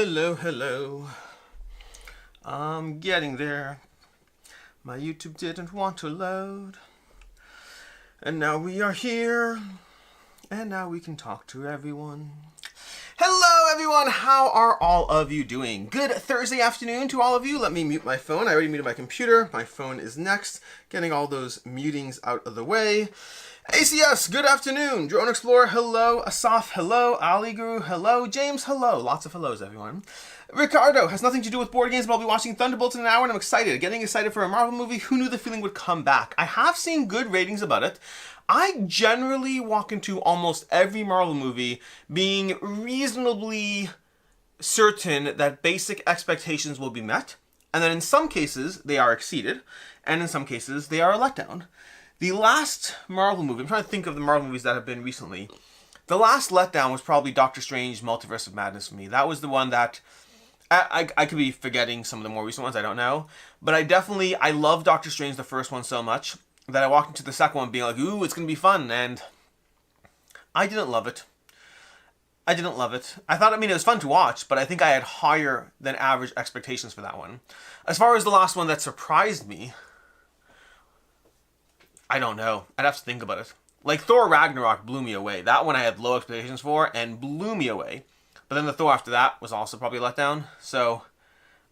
Hello. I'm getting there. My YouTube didn't want to load. And now we are here. And now we can talk to everyone. Hello everyone, how are all of you doing? Good Thursday afternoon to all of you. Let me mute my phone. I already muted my computer. My phone is next. Getting all those mutings out of the way. ACS, good afternoon. Drone Explorer, hello. Asaf, hello. Ali Guru, hello. James, hello. Lots of hellos, everyone. Ricardo, has nothing to do with board games, but I'll be watching Thunderbolts in an hour, and I'm excited. Getting excited for a Marvel movie. Who knew the feeling would come back? I have seen good ratings about it. I generally walk into almost every Marvel movie being reasonably certain that basic expectations will be met, and then in some cases they are exceeded, and in some cases they are a letdown. The last Marvel movie, I'm trying to think of the Marvel movies that have been recently, the last letdown was probably Doctor Strange Multiverse of Madness for me. That was the one that, I could be forgetting some of the more recent ones, I don't know, but I love Doctor Strange, the first one, so much that I walked into the second one being like, ooh, it's going to be fun, and I didn't love it. I thought, it was fun to watch, but I think I had higher than average expectations for that one. As far as the last one that surprised me, I don't know. I'd have to think about it. Like, Thor Ragnarok blew me away. That one I had low expectations for and blew me away. But then the Thor after that was also probably a letdown. So,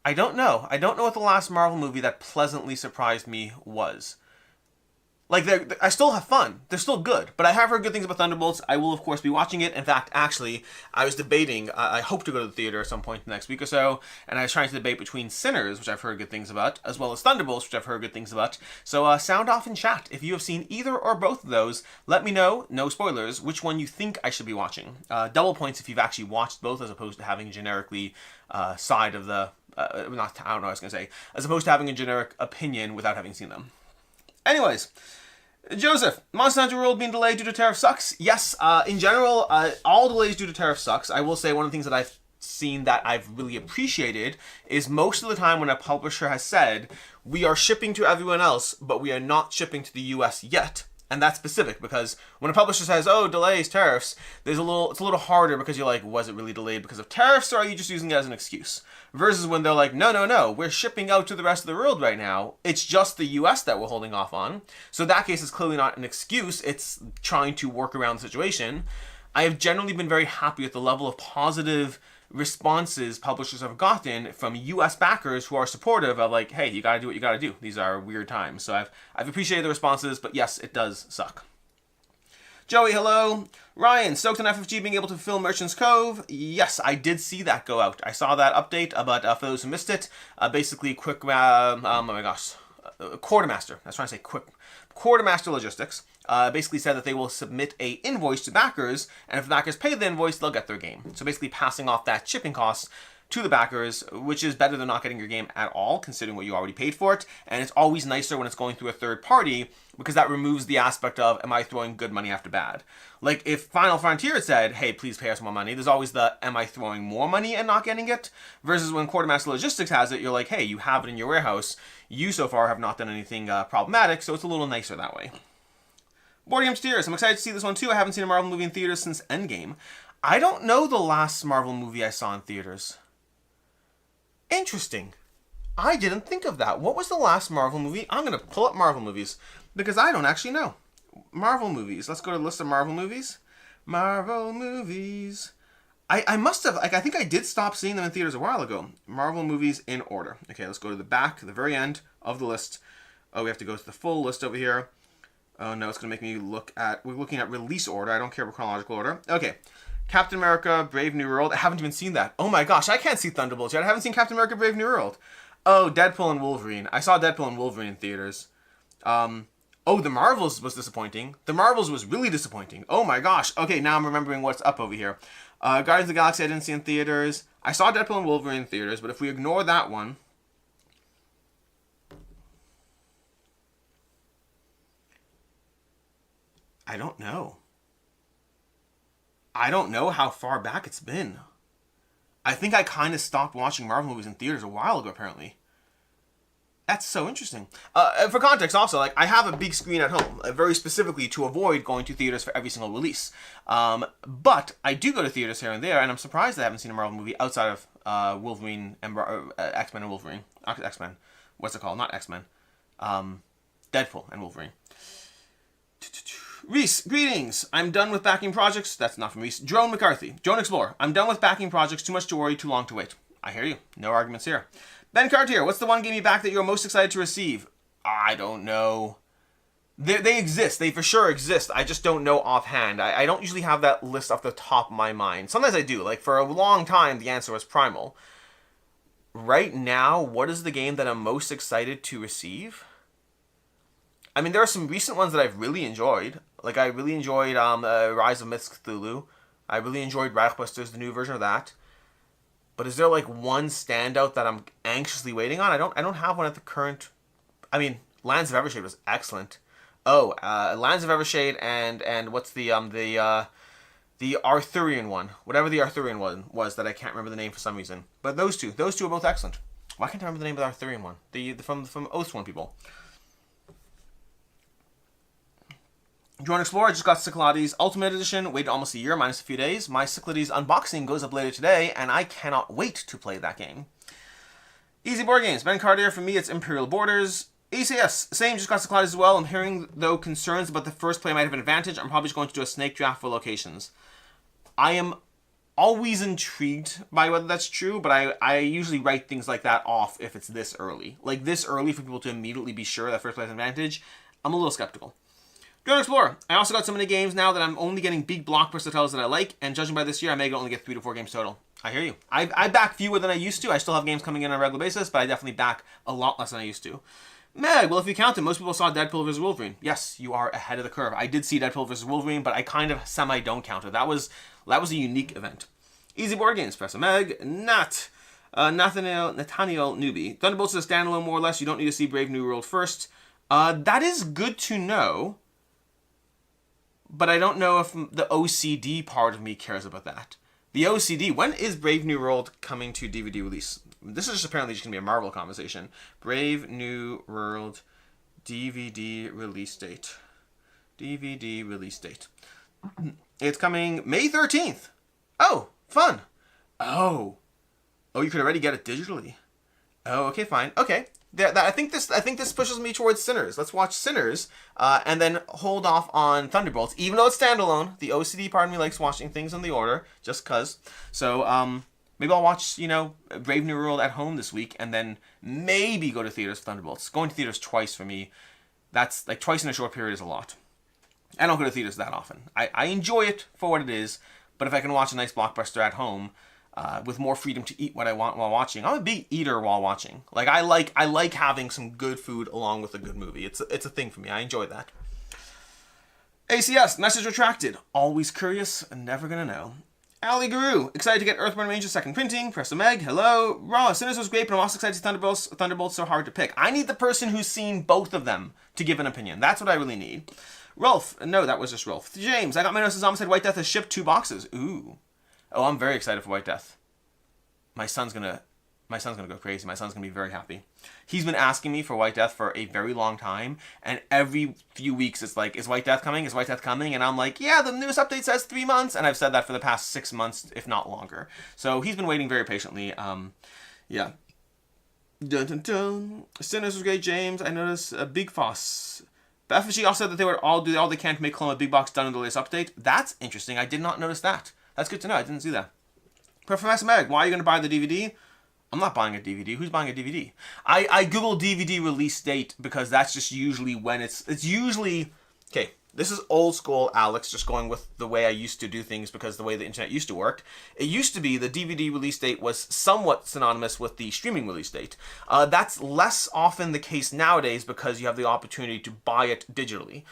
I don't know. I don't know what the last Marvel movie that pleasantly surprised me was. Like, I still have fun. They're still good. But I have heard good things about Thunderbolts. I will, of course, be watching it. In fact, actually, I was debating. I hope to go to the theater at some point next week or so. And I was trying to debate between Sinners, which I've heard good things about, as well as Thunderbolts, which I've heard good things about. So sound off in chat. If you have seen either or both of those, let me know, no spoilers, which one you think I should be watching. Double points if you've actually watched both, as opposed to having generically side of the... I don't know what I was going to say. As opposed to having a generic opinion without having seen them. Anyways, Joseph, Monster Hunter World being delayed due to tariff sucks. Yes, in general, all delays due to tariff sucks. I will say one of the things that I've seen that I've really appreciated is most of the time when a publisher has said, we are shipping to everyone else, but we are not shipping to the US yet. And that's specific, because when a publisher says, oh, delays, tariffs, it's a little harder, because you're like, was it really delayed because of tariffs, or are you just using it as an excuse? Versus when they're like, no, we're shipping out to the rest of the world right now. It's just the US that we're holding off on. So that case is clearly not an excuse. It's trying to work around the situation. I have generally been very happy with the level of positive responses publishers have gotten from US backers who are supportive of like, hey, you gotta do what you gotta do. These are weird times. So I've appreciated the responses, but yes, it does suck. Joey, hello. Ryan, stoked on FFG being able to fill Merchant's Cove. Yes, I did see that go out. I saw that update, but for those who missed it, basically Quartermaster. I was trying to say Quartermaster Logistics basically said that they will submit a invoice to backers, and if the backers pay the invoice, they'll get their game. So basically passing off that shipping costs to the backers, which is better than not getting your game at all, considering what you already paid for it. And it's always nicer when it's going through a third party, because that removes the aspect of, am I throwing good money after bad? Like, if Final Frontier said, hey, please pay us more money, there's always the, am I throwing more money and not getting it? Versus when Quartermaster Logistics has it, you're like, hey, you have it in your warehouse. You so far have not done anything problematic, so it's a little nicer that way. BoardGameCo, I'm excited to see this one too. I haven't seen a Marvel movie in theaters since Endgame. I don't know the last Marvel movie I saw in theaters. Interesting. I didn't think of that. What was the last Marvel movie? I'm going to pull up Marvel movies, because I don't actually know. Marvel movies. Let's go to the list of Marvel movies. Marvel movies. I must have, I think I did stop seeing them in theaters a while ago. Marvel movies in order. Okay, let's go to the back, the very end of the list. Oh, we have to go to the full list over here. Oh no, it's going to make me we're looking at release order. I don't care about chronological order. Okay. Captain America, Brave New World. I haven't even seen that. Oh my gosh, I can't see Thunderbolts yet. I haven't seen Captain America, Brave New World. Oh, Deadpool and Wolverine. I saw Deadpool and Wolverine in theaters. Oh, The Marvels was disappointing. The Marvels was really disappointing. Oh my gosh. Okay, now I'm remembering what's up over here. Guardians of the Galaxy I didn't see in theaters. I saw Deadpool and Wolverine in theaters, but if we ignore that one... I don't know. I don't know how far back it's been. I think I kind of stopped watching Marvel movies in theaters a while ago, apparently. That's so interesting. For context also, like, I have a big screen at home, very specifically to avoid going to theaters for every single release. But I do go to theaters here and there, and I'm surprised I haven't seen a Marvel movie outside of Wolverine and X-Men and Wolverine. X-Men. What's it called? Not X-Men. Deadpool and Wolverine. Reese, greetings. I'm done with backing projects. That's not from Reese. Drone McCarthy. Drone Explorer. I'm done with backing projects. Too much to worry. Too long to wait. I hear you. No arguments here. Ben Cartier. What's the one game you back that you're most excited to receive? I don't know. They exist. They for sure exist. I just don't know offhand. I don't usually have that list off the top of my mind. Sometimes I do. Like, for a long time, the answer was Primal. Right now, what is the game that I'm most excited to receive? I mean, there are some recent ones that I've really enjoyed. Like, I really enjoyed Rise of Myths Cthulhu. I really enjoyed Reichbusters, the new version of that. But is there, like, one standout that I'm anxiously waiting on? I don't have one at the current... I mean, Lands of Evershade was excellent. Oh, Lands of Evershade and what's the Arthurian one. Whatever the Arthurian one was that I can't remember the name for some reason. But those two are both excellent. Why can't I remember the name of the Arthurian one? The from Oathsworn people. Drone Explorer just got Cyclades Ultimate Edition, waited almost a year, minus a few days. My Cyclades unboxing goes up later today, and I cannot wait to play that game. Easy Board Games. Ben Cartier, for me, it's Imperial Borders. ECS, same, just got Cyclades as well. I'm hearing, though, concerns about the first play might have an advantage. I'm probably just going to do a snake draft for locations. I am always intrigued by whether that's true, but I usually write things like that off if it's this early. Like, this early for people to immediately be sure that first play has an advantage, I'm a little skeptical. Drone Explorer. I also got so many games now that I'm only getting big blockbuster titles that I like, and judging by this year, I may only get 3 to 4 games total. I hear you. I back fewer than I used to. I still have games coming in on a regular basis, but I definitely back a lot less than I used to. Meg, well, if you count it, most people saw Deadpool vs. Wolverine. Yes, you are ahead of the curve. I did see Deadpool vs. Wolverine, but I kind of semi-don't count it. That was a unique event. Easy Board Games, Professor Meg. Nathaniel Newby. Thunderbolts is a standalone, more or less. You don't need to see Brave New World first. That is good to know. But I don't know if the OCD part of me cares about that. The OCD, when is Brave New World coming to DVD release? This is just apparently just going to be a Marvel conversation. Brave New World DVD release date. DVD release date. It's coming May 13th. Oh, fun. Oh, you could already get it digitally. Oh, okay, fine. Okay. I think this pushes me towards Sinners. Let's watch Sinners, and then hold off on Thunderbolts, even though it's standalone. The OCD part of me likes watching things in the order, just cause. So, maybe I'll watch, Brave New World at home this week, and then maybe go to theaters for Thunderbolts. Going to theaters twice for me, that's, like, twice in a short period is a lot. I don't go to theaters that often. I enjoy it for what it is, but if I can watch a nice blockbuster at home, with more freedom to eat what I want while watching. I'm a big eater while watching. Like, I like having some good food along with a good movie. It's a thing for me. I enjoy that. ACS, message retracted. Always curious and never gonna know. Ali Guru, excited to get Earthborn Rangers second printing. Press a Meg, hello. Raw, Sinners was great, but I'm also excited to see Thunderbolts so hard to pick. I need the person who's seen both of them to give an opinion. That's what I really need. Rolf, no, that was just Rolf. James, I got my notice Homicide White Death has shipped 2 boxes. Ooh. Oh, I'm very excited for White Death. My son's gonna go crazy. My son's gonna be very happy. He's been asking me for White Death for a very long time, and every few weeks it's like, is White Death coming? Is White Death coming? And I'm like, yeah, the newest update says 3 months, and I've said that for the past 6 months, if not longer. So he's been waiting very patiently. Yeah. Dun dun dun. Sinners was great, James. I noticed a Big Foss. The FFG also said that they would all do all they can to make Clone a big box done in the latest update. That's interesting. I did not notice that. That's good to know. I didn't see that. Professor Meg, why are you going to buy the DVD? I'm not buying a DVD. Who's buying a DVD? I Google DVD release date because that's just usually when it's usually... Okay, this is old school Alex, just going with the way I used to do things because the way the internet used to work. It used to be the DVD release date was somewhat synonymous with the streaming release date. That's less often the case nowadays because you have the opportunity to buy it digitally.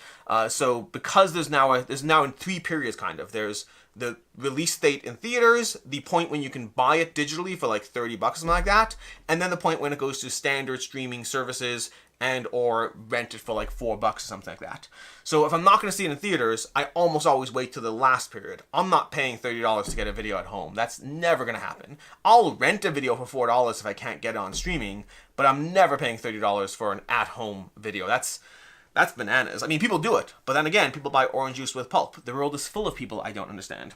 So because there's now in 3 periods kind of. There's the release date in theaters, the point when you can buy it digitally for like $30 or something like that, and then the point when it goes to standard streaming services and or rent it for like $4 or something like that. So if I'm not going to see it in theaters, I almost always wait till the last period. I'm not paying $30 to get a video at home. That's never going to happen. I'll rent a video for $4 if I can't get it on streaming, but I'm never paying $30 for an at-home video. That's bananas. I mean, people do it, but then again, people buy orange juice with pulp. The world is full of people I don't understand.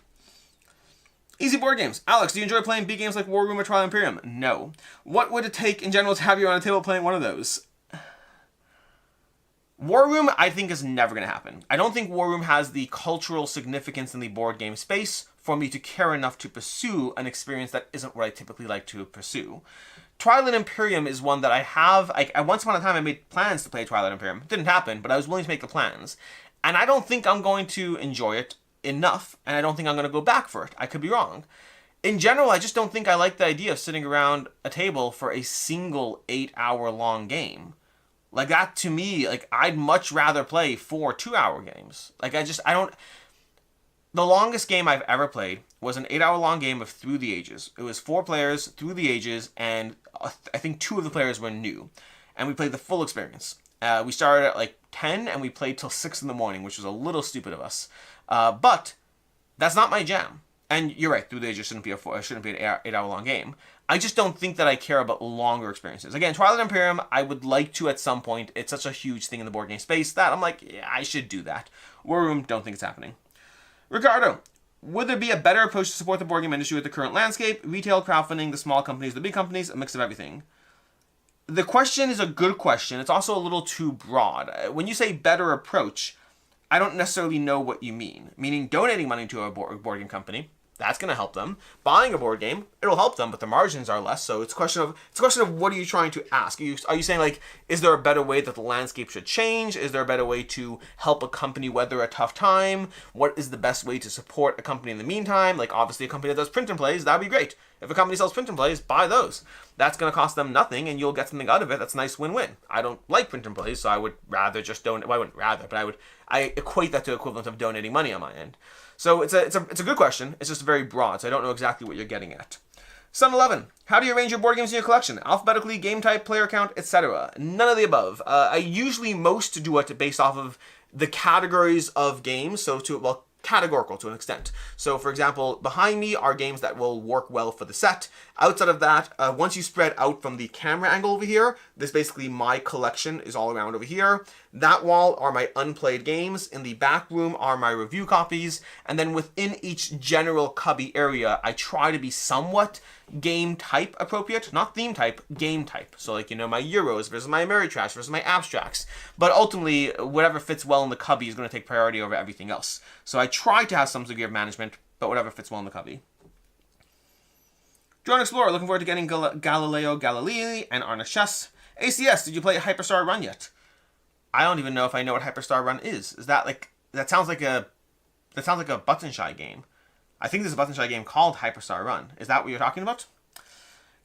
Easy board games. Alex, do you enjoy playing B games like War Room or Twilight Imperium? No. What would it take in general to have you on a table playing one of those? War Room, I think, is never going to happen. I don't think War Room has the cultural significance in the board game space for me to care enough to pursue an experience that isn't what I typically like to pursue. Twilight Imperium is one that I have. Once upon a time, I made plans to play Twilight Imperium. It didn't happen, but I was willing to make the plans. And I don't think I'm going to enjoy it enough, and I don't think I'm going to go back for it. I could be wrong. In general, I just don't think I like the idea of sitting around a table for a single 8-hour long game. Like, that to me, like, I'd much rather play 4 2-hour games. Like, I don't... The longest game I've ever played was an 8-hour long game of Through the Ages. It was 4 players, Through the Ages, and I think 2 of the players were new. And we played the full experience. We started at like 10 and we played till 6 in the morning, which was a little stupid of us. But that's not my jam. And you're right, Through the Ages shouldn't be an 8-hour long game. I just don't think that I care about longer experiences. Again, Twilight Imperium, I would like to at some point. It's such a huge thing in the board game space that I'm like, yeah, I should do that. War Room, don't think it's happening. Ricardo, would there be a better approach to support the board game industry with the current landscape? Retail, crowdfunding, the small companies, the big companies, a mix of everything. The question is a good question. It's also a little too broad. When you say better approach, I don't necessarily know what you mean. Meaning donating money to a board game company, that's going to help them. Buying a board game, it'll help them, but the margins are less. So it's a question of what are you trying to ask? Are you saying, like, is there a better way that the landscape should change? Is there a better way to help a company weather a tough time? What is the best way to support a company in the meantime? Like, obviously a company that does print and plays, that'd be great. If a company sells print and plays, buy those. That's going to cost them nothing, and you'll get something out of it. That's a nice win-win. I don't like print and plays, so I would rather just donate. Well, I wouldn't rather, but I equate that to the equivalent of donating money on my end. So it's a good question. It's just very broad, so I don't know exactly what you're getting at. Sun 11. How do you arrange your board games in your collection? Alphabetically, game type, player count, etc. None of the above. I usually most do it based off of the categories of games, categorical to an extent. So, for example, behind me are games that will work well for the set. Outside of that, once you spread out from the camera angle over here, this basically my collection is all around over here. That wall are my unplayed games. In the back room are my review copies. And then within each general cubby area, I try to be somewhat game type appropriate, not theme type, game type. So, like, my Euros versus my Ameritrash versus my abstracts. But ultimately, whatever fits well in the cubby is going to take priority over everything else. So I try to have some degree of management, but whatever fits well in the cubby. Drone Explorer, looking forward to getting Galileo Galilei and Arna Chess. ACS, did you play Hyperstar Run yet? I don't even know if I know what Hyperstar Run is. Is that like, that sounds like a button shy game. I think there's a button shy game called Hyperstar Run. Is that what you're talking about?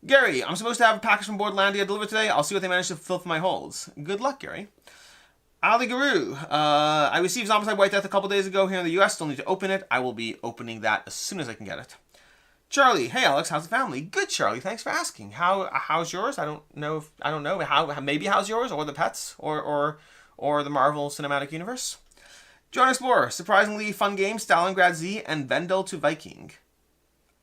Gary, I'm supposed to have a package from Boardlandia delivered today. I'll see what they manage to fill for my holds. Good luck, Gary. Ali Guru, I received Zombicide White Death a couple days ago here in the US. Still need to open it. I will be opening that as soon as I can get it. Charlie, hey Alex, how's the family? Good, Charlie. Thanks for asking. How's yours? I don't know. Maybe how's yours, or the pets, or the Marvel Cinematic Universe. Drone Explorer, surprisingly fun game. Stalingrad Z and Vendel to Viking.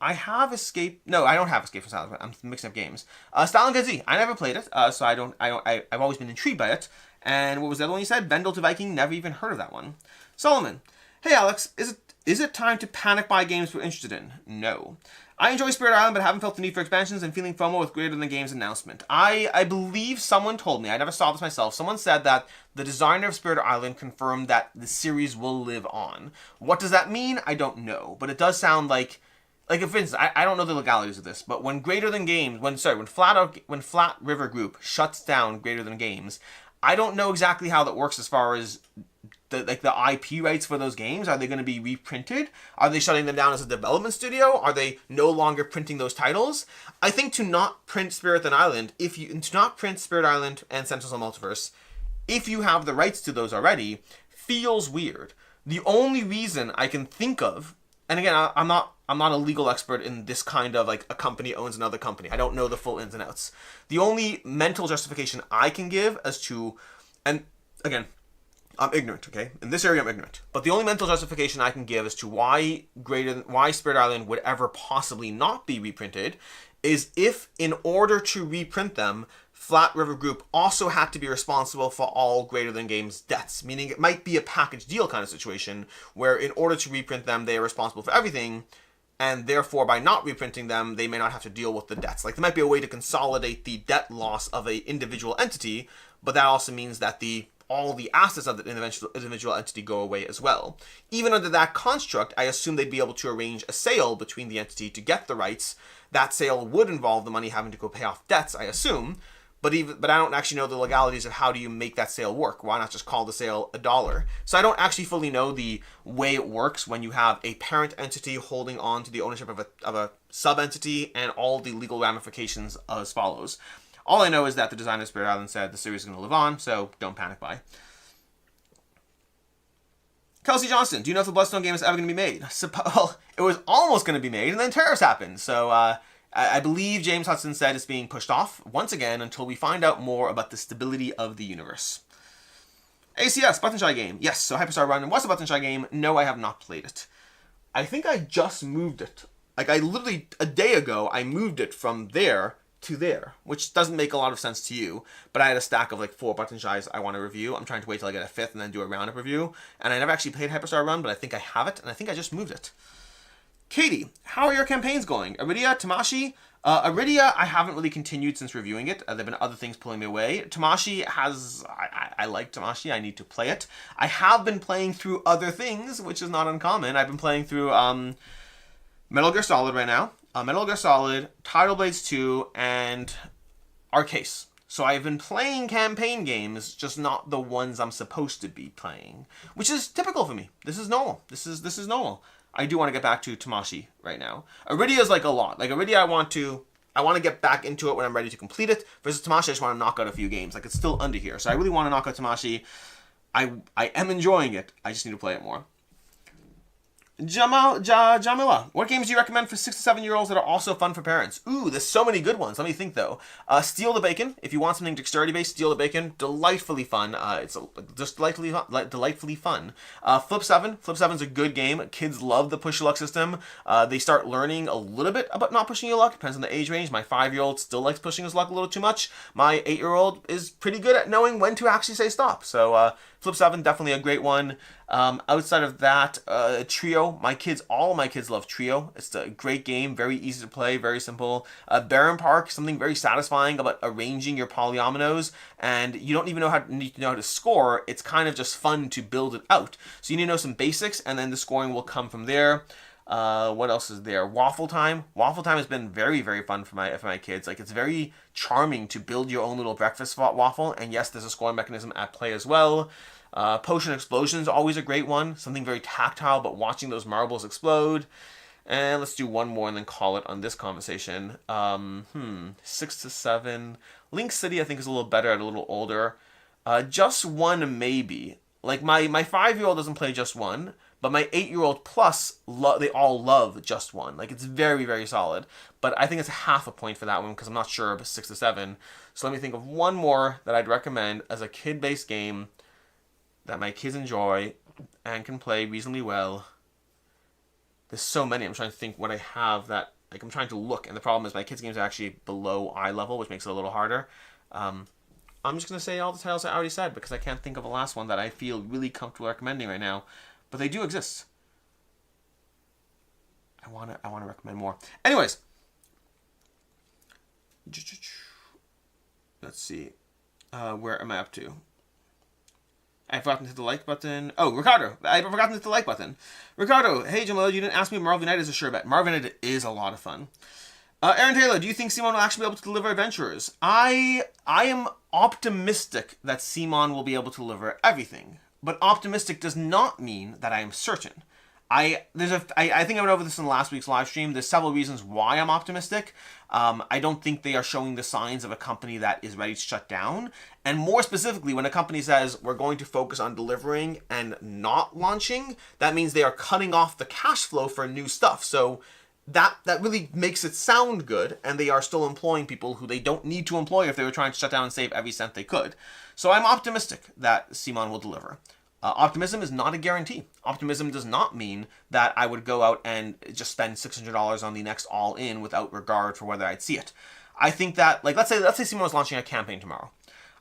I have Escape. No, I don't have Escape from Stalingrad. I'm mixing up games. Stalingrad Z. I never played it, so I've always been intrigued by it. And what was the other one you said? Vendel to Viking. Never even heard of that one. Solomon, hey Alex, is it time to panic buy games we're interested in? No. I enjoy Spirit Island, but haven't felt the need for expansions and feeling FOMO with Greater Than Games announcement. I believe someone told me, I never saw this myself, someone said that the designer of Spirit Island confirmed that the series will live on. What does that mean? I don't know. But it does sound like for instance, I don't know the legalities of this, but when Greater Than Games, when Flat River Group shuts down Greater Than Games, I don't know exactly how that works as far as the IP rights for those games. Are they going to be reprinted? Are they shutting them down as a development studio? Are they no longer printing those titles? I think to not print Spirit Island and Sentinels of the Multiverse, if you have the rights to those already, feels weird. The only reason I can think of, and again, I'm not a legal expert in this kind of, like, a company owns another company. I don't know the full ins and outs. The only mental justification I can give as to, and again, I'm ignorant, okay? In this area, I'm ignorant. But the only mental justification I can give as to why Spirit Island would ever possibly not be reprinted is if, in order to reprint them, Flat River Group also had to be responsible for all Greater Than Games debts. Meaning it might be a package deal kind of situation where in order to reprint them, they are responsible for everything. and therefore by not reprinting them, they may not have to deal with the debts. Like there might be a way to consolidate the debt loss of a individual entity, but that also means that all the assets of the individual entity go away as well. Even under that construct, I assume they'd be able to arrange a sale between the entity to get the rights. That sale would involve the money having to go pay off debts, I assume, but I don't actually know the legalities of how do you make that sale work. Why not just call the sale $1? So I don't actually fully know the way it works when you have a parent entity holding on to the ownership of a sub-entity and all the legal ramifications as follows. All I know is that the designer of Spirit Island said the series is going to live on, so don't panic buy. Kelsey Johnston, do you know if the Bloodstone game is ever going to be made? Well, it was almost going to be made, and then Tariffs happened. So I believe James Hudson said it's being pushed off once again until we find out more about the stability of the universe. ACS, Button Shy game. Yes, so Hyperstar Run was a Button Shy game. No, I have not played it. I think I just moved it. Like, I literally, a day ago, I moved it from there to there, which doesn't make a lot of sense to you, but I had a stack of like 4 Button Shies I want to review. I'm trying to wait till I get a 5th and then do a roundup review, and I never actually played Hyperstar Run, but I think I have it, and I think I just moved it. Katie, how are your campaigns going? Iridia, Tamashi? Iridia, I haven't really continued since reviewing it. There have been other things pulling me away. Tamashi has... I like Tamashi. I need to play it. I have been playing through other things, which is not uncommon. I've been playing through Metal Gear Solid right now. Metal Gear Solid, Tidal Blades 2, and Arcase. So I've been playing campaign games, just not the ones I'm supposed to be playing, which is typical for me. This is normal. This is normal. I do want to get back to Tamashi right now. Iridia is like a lot. Like Iridia, I want to get back into it when I'm ready to complete it. Versus Tamashi, I just want to knock out a few games. Like it's still under here, so I really want to knock out Tamashi. I am enjoying it. I just need to play it more. Jamila, what games do you recommend for 6 to 7-year-olds that are also fun for parents? Ooh, there's so many good ones. Let me think, though. Steal the Bacon. If you want something dexterity-based, Steal the Bacon. Delightfully fun. It's just delightfully fun. Flip 7. Flip 7's a good game. Kids love the push your luck system. They start learning a little bit about not pushing your luck. Depends on the age range. My 5-year-old still likes pushing his luck a little too much. My 8-year-old is pretty good at knowing when to actually say stop. So, Flip 7, definitely a great one. Outside of that, Trio. All of my kids love Trio. It's a great game, very easy to play, very simple. Baron Park, something very satisfying about arranging your polyominoes, and you don't even need to know how to score. It's kind of just fun to build it out. So you need to know some basics, and then the scoring will come from there. What else is there? Waffle Time. Waffle Time has been very, very fun for my kids. Like, it's very charming to build your own little breakfast waffle, and yes, there's a scoring mechanism at play as well. Potion Explosion is always a great one. Something very tactile, but watching those marbles explode. And let's do one more and then call it on this conversation. 6 to 7. Link City, I think, is a little better at a little older. Just One, maybe. Like, my 5-year-old doesn't play Just One, but my 8-year-old plus, they all love Just One. Like, it's very, very solid. But I think it's half a point for that one because I'm not sure of 6 to 7. So let me think of one more that I'd recommend as a kid-based game that my kids enjoy and can play reasonably well. There's so many. I'm trying to think what I have that, like, I'm trying to look, and the problem is my kids' games are actually below eye level, which makes it a little harder. I'm just going to say all the titles I already said because I can't think of a last one that I feel really comfortable recommending right now, but they do exist. I want to recommend more. Anyways, let's see. Where am I up to? I've forgotten to hit the like button. Oh, Ricardo. I've forgotten to hit the like button. Ricardo, hey, Jamal, you didn't ask me if Marvel United is a sure bet. Marvel United is a lot of fun. Aaron Taylor, do you think Simon will actually be able to deliver Adventurers? I am optimistic that Simon will be able to deliver everything. But optimistic does not mean that I am certain. I think I went over this in last week's live stream. There's several reasons why I'm optimistic. I don't think they are showing the signs of a company that is ready to shut down. And more specifically, when a company says we're going to focus on delivering and not launching, that means they are cutting off the cash flow for new stuff. So that really makes it sound good, and they are still employing people who they don't need to employ if they were trying to shut down and save every cent they could. So I'm optimistic that Simon will deliver. Optimism is not a guarantee. Optimism does not mean that I would go out and just spend $600 on the next all-in without regard for whether I'd see it. I think that, like, let's say Simon was launching a campaign tomorrow.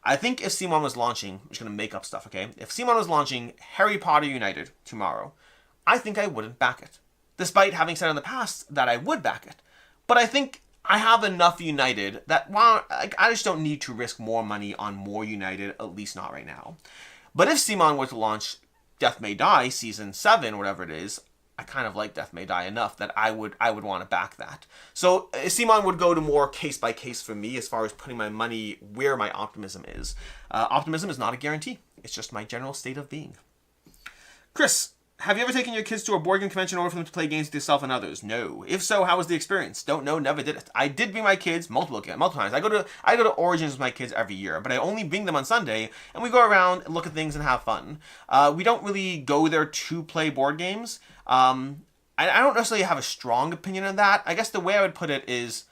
I think if Simon was launching, I'm just going to make up stuff, okay? If Simon was launching Harry Potter United tomorrow, I think I wouldn't back it. despite having said in the past that I would back it. But I think I have enough United that, well, I just don't need to risk more money on more United, at least not right now. But if Simon were to launch Death May Die Season 7, whatever it is, I kind of like Death May Die enough that I would want to back that. So Simon would go to more case by case for me as far as putting my money where my optimism is. Optimism is not a guarantee. It's just my general state of being. Chris, have you ever taken your kids to a board game convention in order for them to play games with yourself and others? No. If so, how was the experience? Don't know, never did it. I did bring my kids multiple times. I go to Origins with my kids every year, but I only bring them on Sunday, and we go around and look at things and have fun. We don't really go there to play board games. I don't necessarily have a strong opinion on that. I guess the way I would put it is,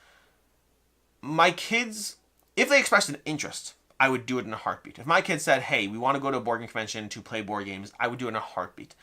my kids, if they expressed an interest, I would do it in a heartbeat. If my kids said, hey, we want to go to a board game convention to play board games, I would do it in a heartbeat.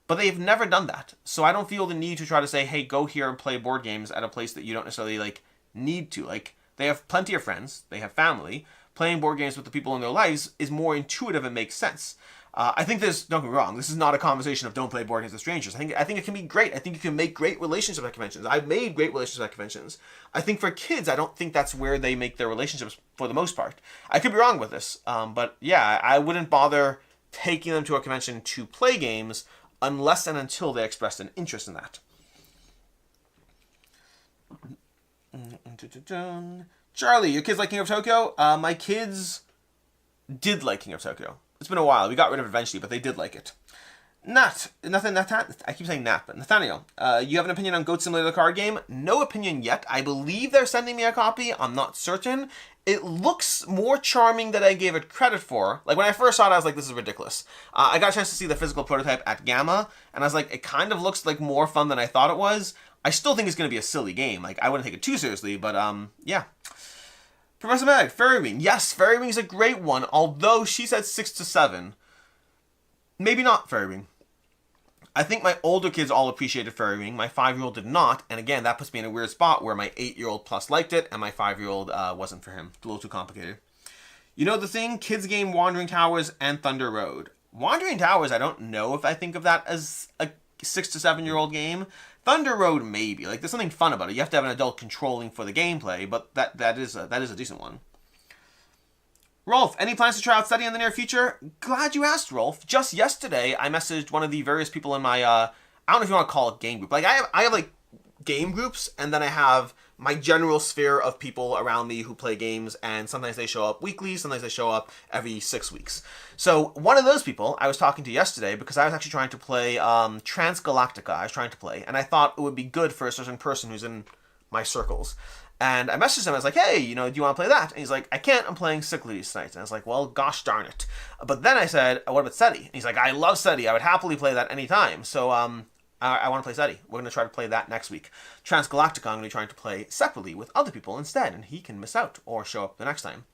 But they've never done that. So I don't feel the need to try to say, hey, go here and play board games at a place that you don't necessarily, need to. They have plenty of friends. They have family. Playing board games with the people in their lives is more intuitive and makes sense. I think don't get me wrong, this is not a conversation of don't play board games with strangers. I think it can be great. I think you can make great relationships at conventions. I've made great relationships at conventions. I think for kids, I don't think that's where they make their relationships for the most part. I could be wrong with this, but yeah, I wouldn't bother taking them to a convention to play games unless and until they expressed an interest in that. Charlie, your kids like King of Tokyo? My kids did like King of Tokyo. It's been a while. We got rid of it eventually, but they did like it. I keep saying Nat, but Nathaniel, you have an opinion on Goat Simulator, the card game? No opinion yet. I believe they're sending me a copy. I'm not certain. It looks more charming than I gave it credit for. When I first saw it, I was like, this is ridiculous. I got a chance to see the physical prototype at Gamma, and I was like, it kind of looks like more fun than I thought it was. I still think it's going to be a silly game. I wouldn't take it too seriously, but yeah. Professor Meg, Fairy Ring. Yes, Fairy Ring is a great one, although she said 6 to 7. Maybe not Fairy Ring. I think my older kids all appreciated Fairy Ring. My 5-year-old did not, and again, that puts me in a weird spot where my 8-year-old plus liked it, and my 5-year-old wasn't for him. A little too complicated. You know the thing? Kids game Wandering Towers and Thunder Road. Wandering Towers, I don't know if I think of that as a 6 to 7-year-old game. Thunder Road, maybe. There's something fun about it. You have to have an adult controlling for the gameplay, but that is a decent one. Rolf, any plans to try out Study in the near future? Glad you asked, Rolf. Just yesterday, I messaged one of the various people in my, I don't know if you want to call it game group. I have game groups, and then I have my general sphere of people around me who play games, and sometimes they show up weekly, sometimes they show up every 6 weeks. So one of those people I was talking to yesterday because I was actually trying to play Transgalactica. I was trying to play, and I thought it would be good for a certain person who's in my circles. And I messaged him, I was like, hey, do you want to play that? And he's like, I can't, I'm playing Cyclades tonight. And I was like, well, gosh darn it. But then I said, what about SETI? And he's like, I love SETI. I would happily play that anytime. So I want to play SETI. We're going to try to play that next week. Transgalactica, I'm going to be trying to play separately with other people instead, and he can miss out or show up the next time.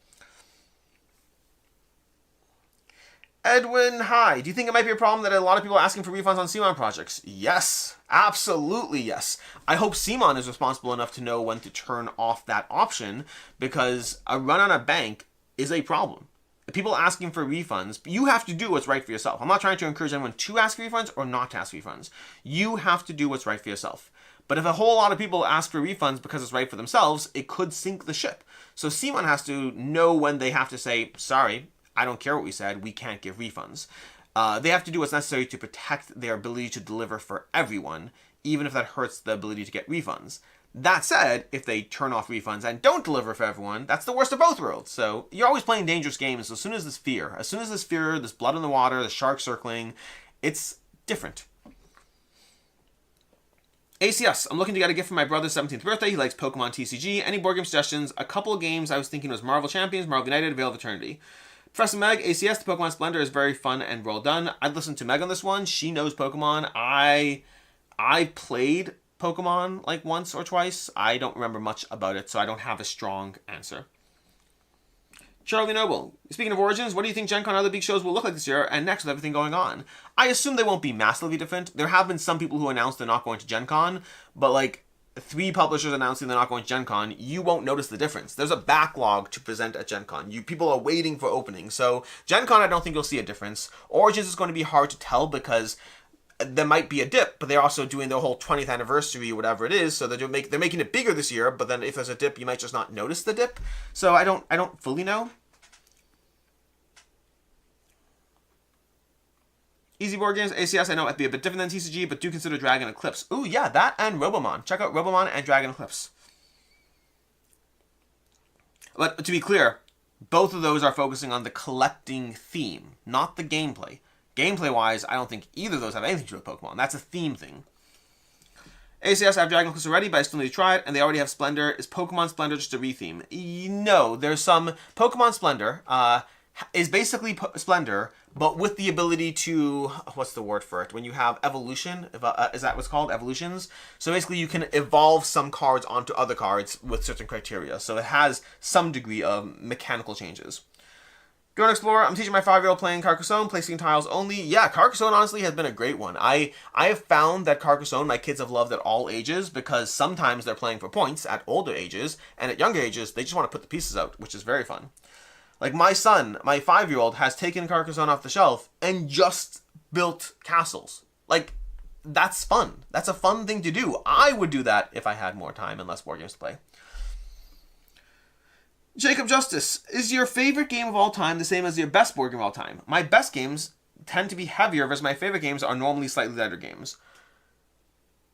Edwin, hi. Do you think it might be a problem that a lot of people are asking for refunds on CMON projects? Yes. Absolutely yes. I hope CMON is responsible enough to know when to turn off that option, because a run on a bank is a problem. People asking for refunds, you have to do what's right for yourself. I'm not trying to encourage anyone to ask for refunds or not to ask for refunds. You have to do what's right for yourself. But if a whole lot of people ask for refunds because it's right for themselves, it could sink the ship. So CMON has to know when they have to say, sorry, I don't care what we said, we can't give refunds. They have to do what's necessary to protect their ability to deliver for everyone, even if that hurts the ability to get refunds. That said, if they turn off refunds and don't deliver for everyone, that's the worst of both worlds. So you're always playing dangerous games. So as soon as this fear, this blood in the water, the shark circling, it's different. ACS, I'm looking to get a gift for my brother's 17th birthday. He likes Pokemon TCG. Any board game suggestions? A couple of games I was thinking was Marvel Champions, Marvel United, Veil of Eternity. Professor Meg, ACS, the Pokemon Splendor is very fun and well done. I'd listen to Meg on this one. She knows Pokemon. I played Pokemon once or twice. I don't remember much about it, so I don't have a strong answer. Charlie Noble, speaking of Origins, what do you think Gen Con and other big shows will look like this year and next with everything going on? I assume they won't be massively different. There have been some people who announced they're not going to Gen Con, but 3 publishers announcing they're not going to Gen Con, you won't notice the difference. There's a backlog to present at Gen Con. People are waiting for openings. So Gen Con, I don't think you'll see a difference. Origins is going to be hard to tell because there might be a dip, but they're also doing their whole 20th anniversary or whatever it is, so they're making it bigger this year, but then if there's a dip, you might just not notice the dip. So I don't fully know. Easy Board Games, ACS, I know it'd be a bit different than TCG, but do consider Dragon Eclipse. Ooh, yeah, that and Robomon. Check out Robomon and Dragon Eclipse. But to be clear, both of those are focusing on the collecting theme, not the gameplay. Gameplay-wise, I don't think either of those have anything to do with Pokemon. That's a theme thing. ACS, I have Dragon Eclipse already, but I still need to try it, and they already have Splendor. Is Pokemon Splendor just a retheme? No, there's some... Pokemon Splendor is basically Splendor, but with the ability to... What's the word for it? When you have evolution, is that what's called? Evolutions? So basically you can evolve some cards onto other cards with certain criteria. So it has some degree of mechanical changes. Drone Explorer, I'm teaching my 5-year-old playing Carcassonne, placing tiles only. Yeah, Carcassonne honestly has been a great one. I have found that Carcassonne, my kids have loved at all ages, because sometimes they're playing for points at older ages, and at younger ages, they just want to put the pieces out, which is very fun. Like my son, my 5-year-old, has taken Carcassonne off the shelf and just built castles. Like, that's fun. That's a fun thing to do. I would do that if I had more time and less board games to play. Jacob Justice, is your favorite game of all time the same as your best board game of all time? My best games tend to be heavier, whereas my favorite games are normally slightly lighter games.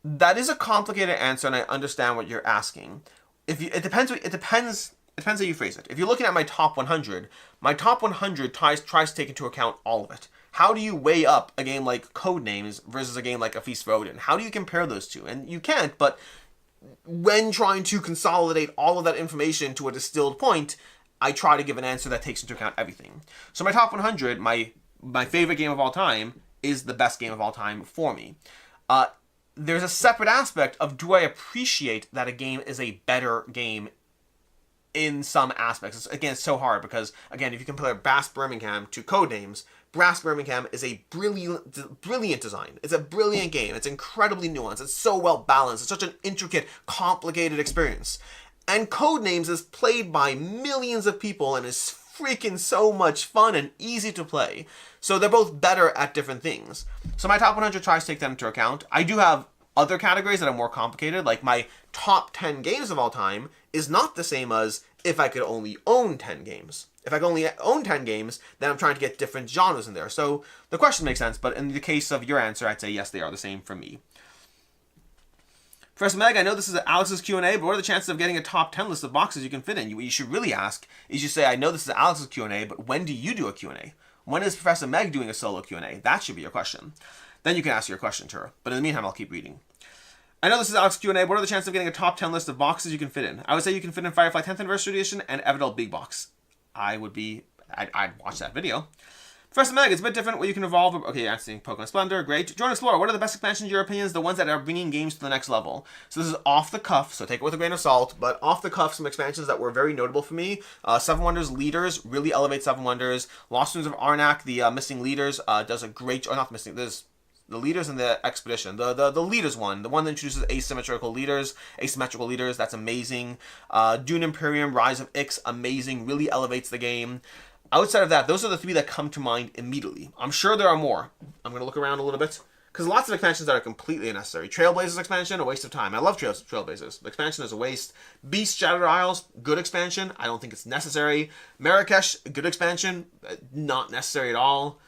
That is a complicated answer, and I understand what you're asking. It depends how you phrase it. If you're looking at my top 100, my top 100 tries to take into account all of it. How do you weigh up a game like Codenames versus a game like A Feast for Odin? How do you compare those two? And you can't, but when trying to consolidate all of that information to a distilled point, I try to give an answer that takes into account everything. So my top 100, my favorite game of all time, is the best game of all time for me. There's a separate aspect of, do I appreciate that a game is a better game in some aspects? It's so hard because, again, if you compare Brass Birmingham to Codenames, Brass Birmingham is a brilliant design. It's a brilliant game. It's incredibly nuanced. It's so well balanced. It's such an intricate, complicated experience. And Codenames is played by millions of people and is freaking so much fun and easy to play. So they're both better at different things. So my top 100 tries to take that into account. I do have other categories that are more complicated, like my top 10 games of all time is not the same as if I could only own 10 games. If I could only own 10 games, then I'm trying to get different genres in there. So the question makes sense, but in the case of your answer, I'd say yes, they are the same for me. Professor Meg, I know this is Alex's Q&A, but what are the chances of getting a top 10 list of boxes you can fit in? What you should really ask is you say, I know this is Alex's Q&A, but when do you do a Q&A? When is Professor Meg doing a solo Q&A? That should be your question. Then you can ask your question to her. But in the meantime, I'll keep reading. I know this is Alex's Q&A. What are the chances of getting a top 10 list of boxes you can fit in? I would say you can fit in Firefly 10th Anniversary Edition and Everdell Big Box. I'd watch that video. Professor Meg, it's a bit different where you can evolve. Okay, answering Pokemon Splendor, great. Drone Explorer, what are the best expansions in your opinions? The ones that are bringing games to the next level. So this is off the cuff, so take it with a grain of salt, but off the cuff, some expansions that were very notable for me. Seven Wonders Leaders really elevates Seven Wonders. Lost Ruins of Arnak, the Missing Leaders, does a great, or not missing, there's the Leaders and the Expedition. The Leaders one, the one that introduces asymmetrical leaders, that's amazing. Dune Imperium, Rise of Ix, amazing, really elevates the game. Outside of that, those are the three that come to mind immediately. I'm sure there are more. I'm going to look around a little bit. Because lots of expansions that are completely unnecessary. Trailblazers expansion, a waste of time. I love Trailblazers. The expansion is a waste. Beast Shattered Isles, good expansion. I don't think it's necessary. Marrakesh, good expansion. Not necessary at all.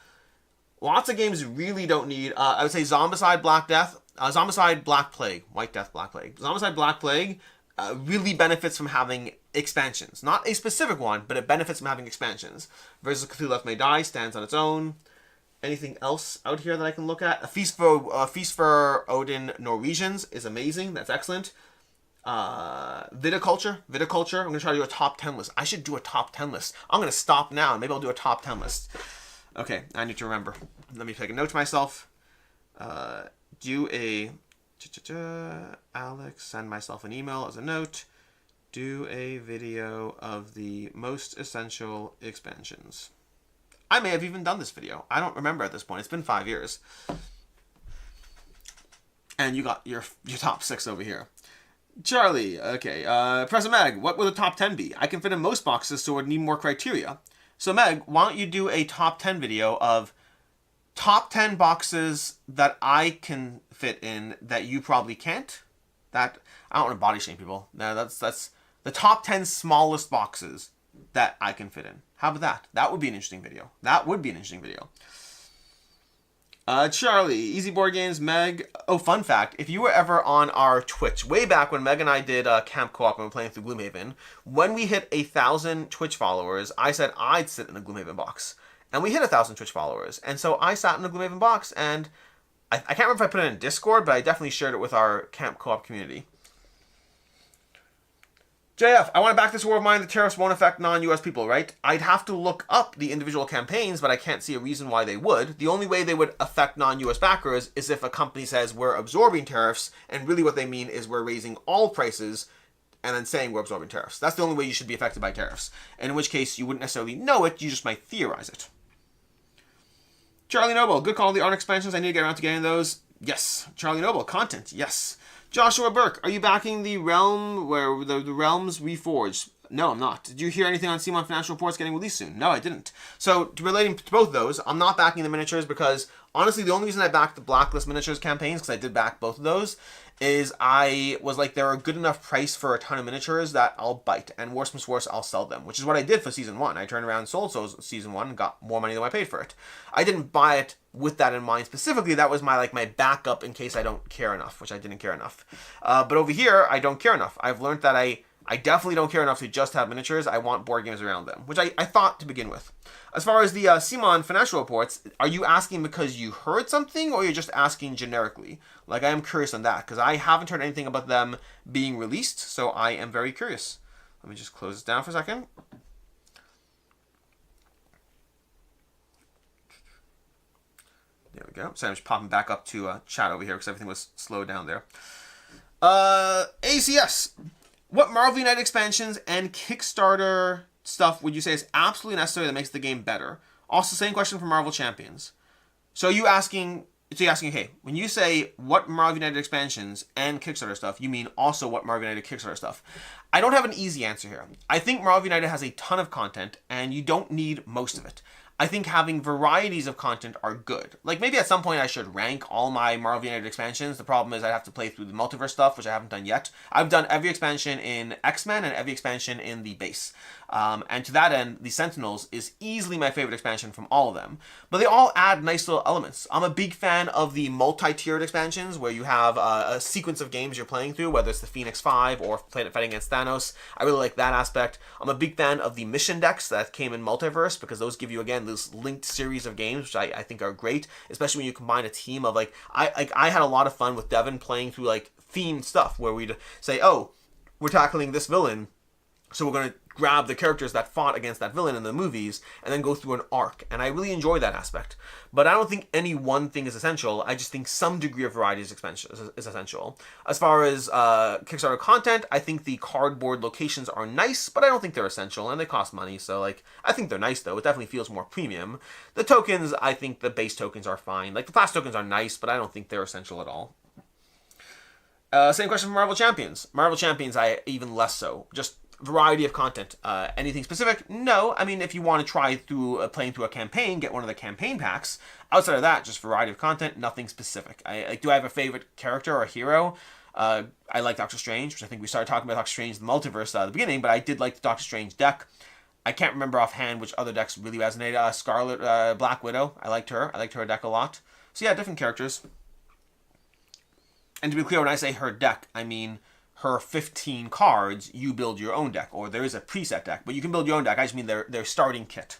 Lots of games you really don't need. I would say Zombicide Black Death. Zombicide Black Plague. White Death Black Plague. Zombicide Black Plague really benefits from having expansions. Not a specific one, but it benefits from having expansions. Versus Cthulhu Left May Die stands on its own. Anything else out here that I can look at? A Feast for Odin Norwegians is amazing. That's excellent. Viticulture. I'm going to try to do a top 10 list. I should do a top 10 list. I'm going to stop now and maybe I'll do a top 10 list. Okay, I need to remember. Let me take a note to myself. Alex, send myself an email as a note. Do a video of the most essential expansions. I may have even done this video. I don't remember at this point. It's been 5 years. And you got your top 6 over here. Charlie, okay. Professor Meg, what will the top 10 be? I can fit in most boxes, so it would need more criteria. So Meg, why don't you do a top 10 video of top 10 boxes that I can fit in that you probably can't. That I don't want to body shame people. No, that's the top 10 smallest boxes that I can fit in. How about that? That would be an interesting video. That would be an interesting video. Charlie, Easy Board Games, Meg. Oh, fun fact. If you were ever on our Twitch, way back when Meg and I did Camp Co-op and we were playing through Gloomhaven, when we hit 1,000 Twitch followers, I said I'd sit in the Gloomhaven box. And we hit 1,000 Twitch followers. And so I sat in the Gloomhaven box, and I can't remember if I put it in Discord, but I definitely shared it with our Camp Co-op community. JF, I want to back this war of mine. The tariffs won't affect non-US people, right? I'd have to look up the individual campaigns, but I can't see a reason why they would. The only way they would affect non-US backers is if a company says we're absorbing tariffs, and really what they mean is we're raising all prices and then saying we're absorbing tariffs. That's the only way you should be affected by tariffs. And in which case, you wouldn't necessarily know it, you just might theorize it. Charlie Noble, good call on the art expansions. I need to get around to getting those. Yes. Charlie Noble, content. Yes. Joshua Burke, are you backing the realm where the realms reforged? No, I'm not. Did you hear anything on Simon Financial Reports getting released soon? No, I didn't. So, relating to both of those, I'm not backing the miniatures because, honestly, the only reason I backed the Blacklist miniatures campaigns, because I did back both of those, is I was like, they're a good enough price for a ton of miniatures that I'll bite. And worse comes worse, I'll sell them, which is what I did for Season 1. I turned around and sold Season 1 and got more money than I paid for it. I didn't buy it with that in mind specifically. That was my backup in case I don't care enough, which I didn't care enough. But over here, I don't care enough. I've learned that I definitely don't care enough to just have miniatures. I want board games around them, which I thought to begin with. As far as the Simon Financial Reports, are you asking because you heard something, or you're just asking generically? Like, I am curious on that, because I haven't heard anything about them being released, so I am very curious. Let me just close this down for a second. There we go. So I'm just popping back up to chat over here, because everything was slowed down there. ACS. What Marvel United expansions and Kickstarter stuff would you say is absolutely necessary that makes the game better? Also, same question for Marvel Champions. So you're asking, hey, when you say what Marvel United expansions and Kickstarter stuff, you mean also what Marvel United Kickstarter stuff? I don't have an easy answer here. I think Marvel United has a ton of content, and you don't need most of it. I think having varieties of content are good. Like, maybe at some point I should rank all my Marvel United expansions. The problem is I'd have to play through the multiverse stuff, which I haven't done yet. I've done every expansion in X-Men and every expansion in the base. And to that end, the Sentinels is easily my favorite expansion from all of them. But they all add nice little elements. I'm a big fan of the multi-tiered expansions, where you have a sequence of games you're playing through, whether it's the Phoenix 5 or fighting against Thanos. I really like that aspect. I'm a big fan of the mission decks that came in Multiverse, because those give you, again, this linked series of games, which I think are great, especially when you combine a team of, I had a lot of fun with Devin playing through, themed stuff, where we'd say, oh, we're tackling this villain, so we're going to grab the characters that fought against that villain in the movies and then go through an arc. And I really enjoy that aspect. But I don't think any one thing is essential. I just think some degree of variety is essential. As far as Kickstarter content, I think the cardboard locations are nice, but I don't think they're essential, and they cost money. So, I think they're nice, though. It definitely feels more premium. The tokens, I think the base tokens are fine. The class tokens are nice, but I don't think they're essential at all. Same question for Marvel Champions. Marvel Champions, I even less so. Just variety of content. Anything specific? No. I mean, if you want to try playing through a campaign, get one of the campaign packs. Outside of that, just variety of content, nothing specific. Do I have a favorite character or hero? I like Doctor Strange, which I think we started talking about Doctor Strange in the multiverse at the beginning, but I did like the Doctor Strange deck. I can't remember offhand which other decks really resonated. Scarlet, Black Widow, I liked her. I liked her deck a lot. So yeah, different characters. And to be clear, when I say her deck, I mean her 15 cards, you build your own deck, or there is a preset deck, but you can build your own deck. I just mean their starting kit.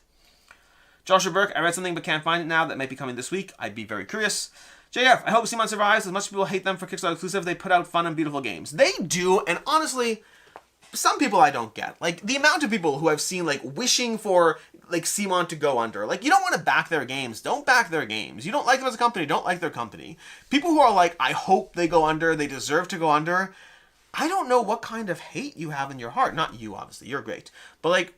Joshua Burke, I read something but can't find it now that might be coming this week. I'd be very curious. JF, I hope Simon survives. As much as people hate them for Kickstarter exclusive, they put out fun and beautiful games. They do, and honestly, some people I don't get. The amount of people who I've seen, wishing for, Simon to go under. You don't want to back their games. Don't back their games. You don't like them as a company. Don't like their company. People who are I hope they go under. They deserve to go under. I don't know what kind of hate you have in your heart. Not you, obviously. You're great. But,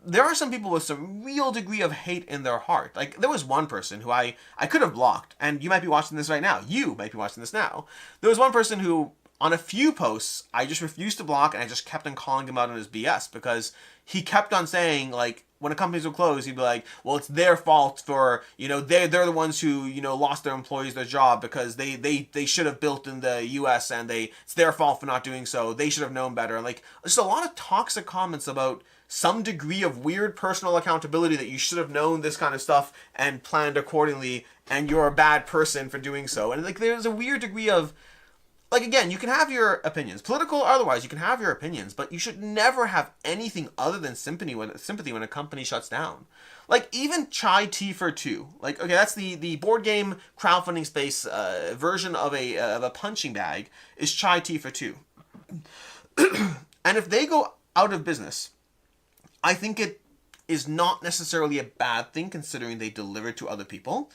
there are some people with some real degree of hate in their heart. There was one person who I could have blocked, and you might be watching this right now. You might be watching this now. There was one person who, on a few posts, I just refused to block, and I just kept on calling him out on his BS, because he kept on saying, when a company's will close, he'd be like, well, it's their fault for, they're the ones who, lost their employees their job because they should have built in the US and it's their fault for not doing so. They should have known better. And like, there's a lot of toxic comments about some degree of weird personal accountability that you should have known this kind of stuff and planned accordingly, and you're a bad person for doing so. And like, there's a weird degree of, like, again, you can have your opinions, political or otherwise, you can have your opinions, but you should never have anything other than sympathy when a company shuts down. Like, even chai tea for two. Like, okay, that's the board game crowdfunding space version of a punching bag is chai tea for two. And if they go out of business, I think it is not necessarily a bad thing considering they deliver to other people.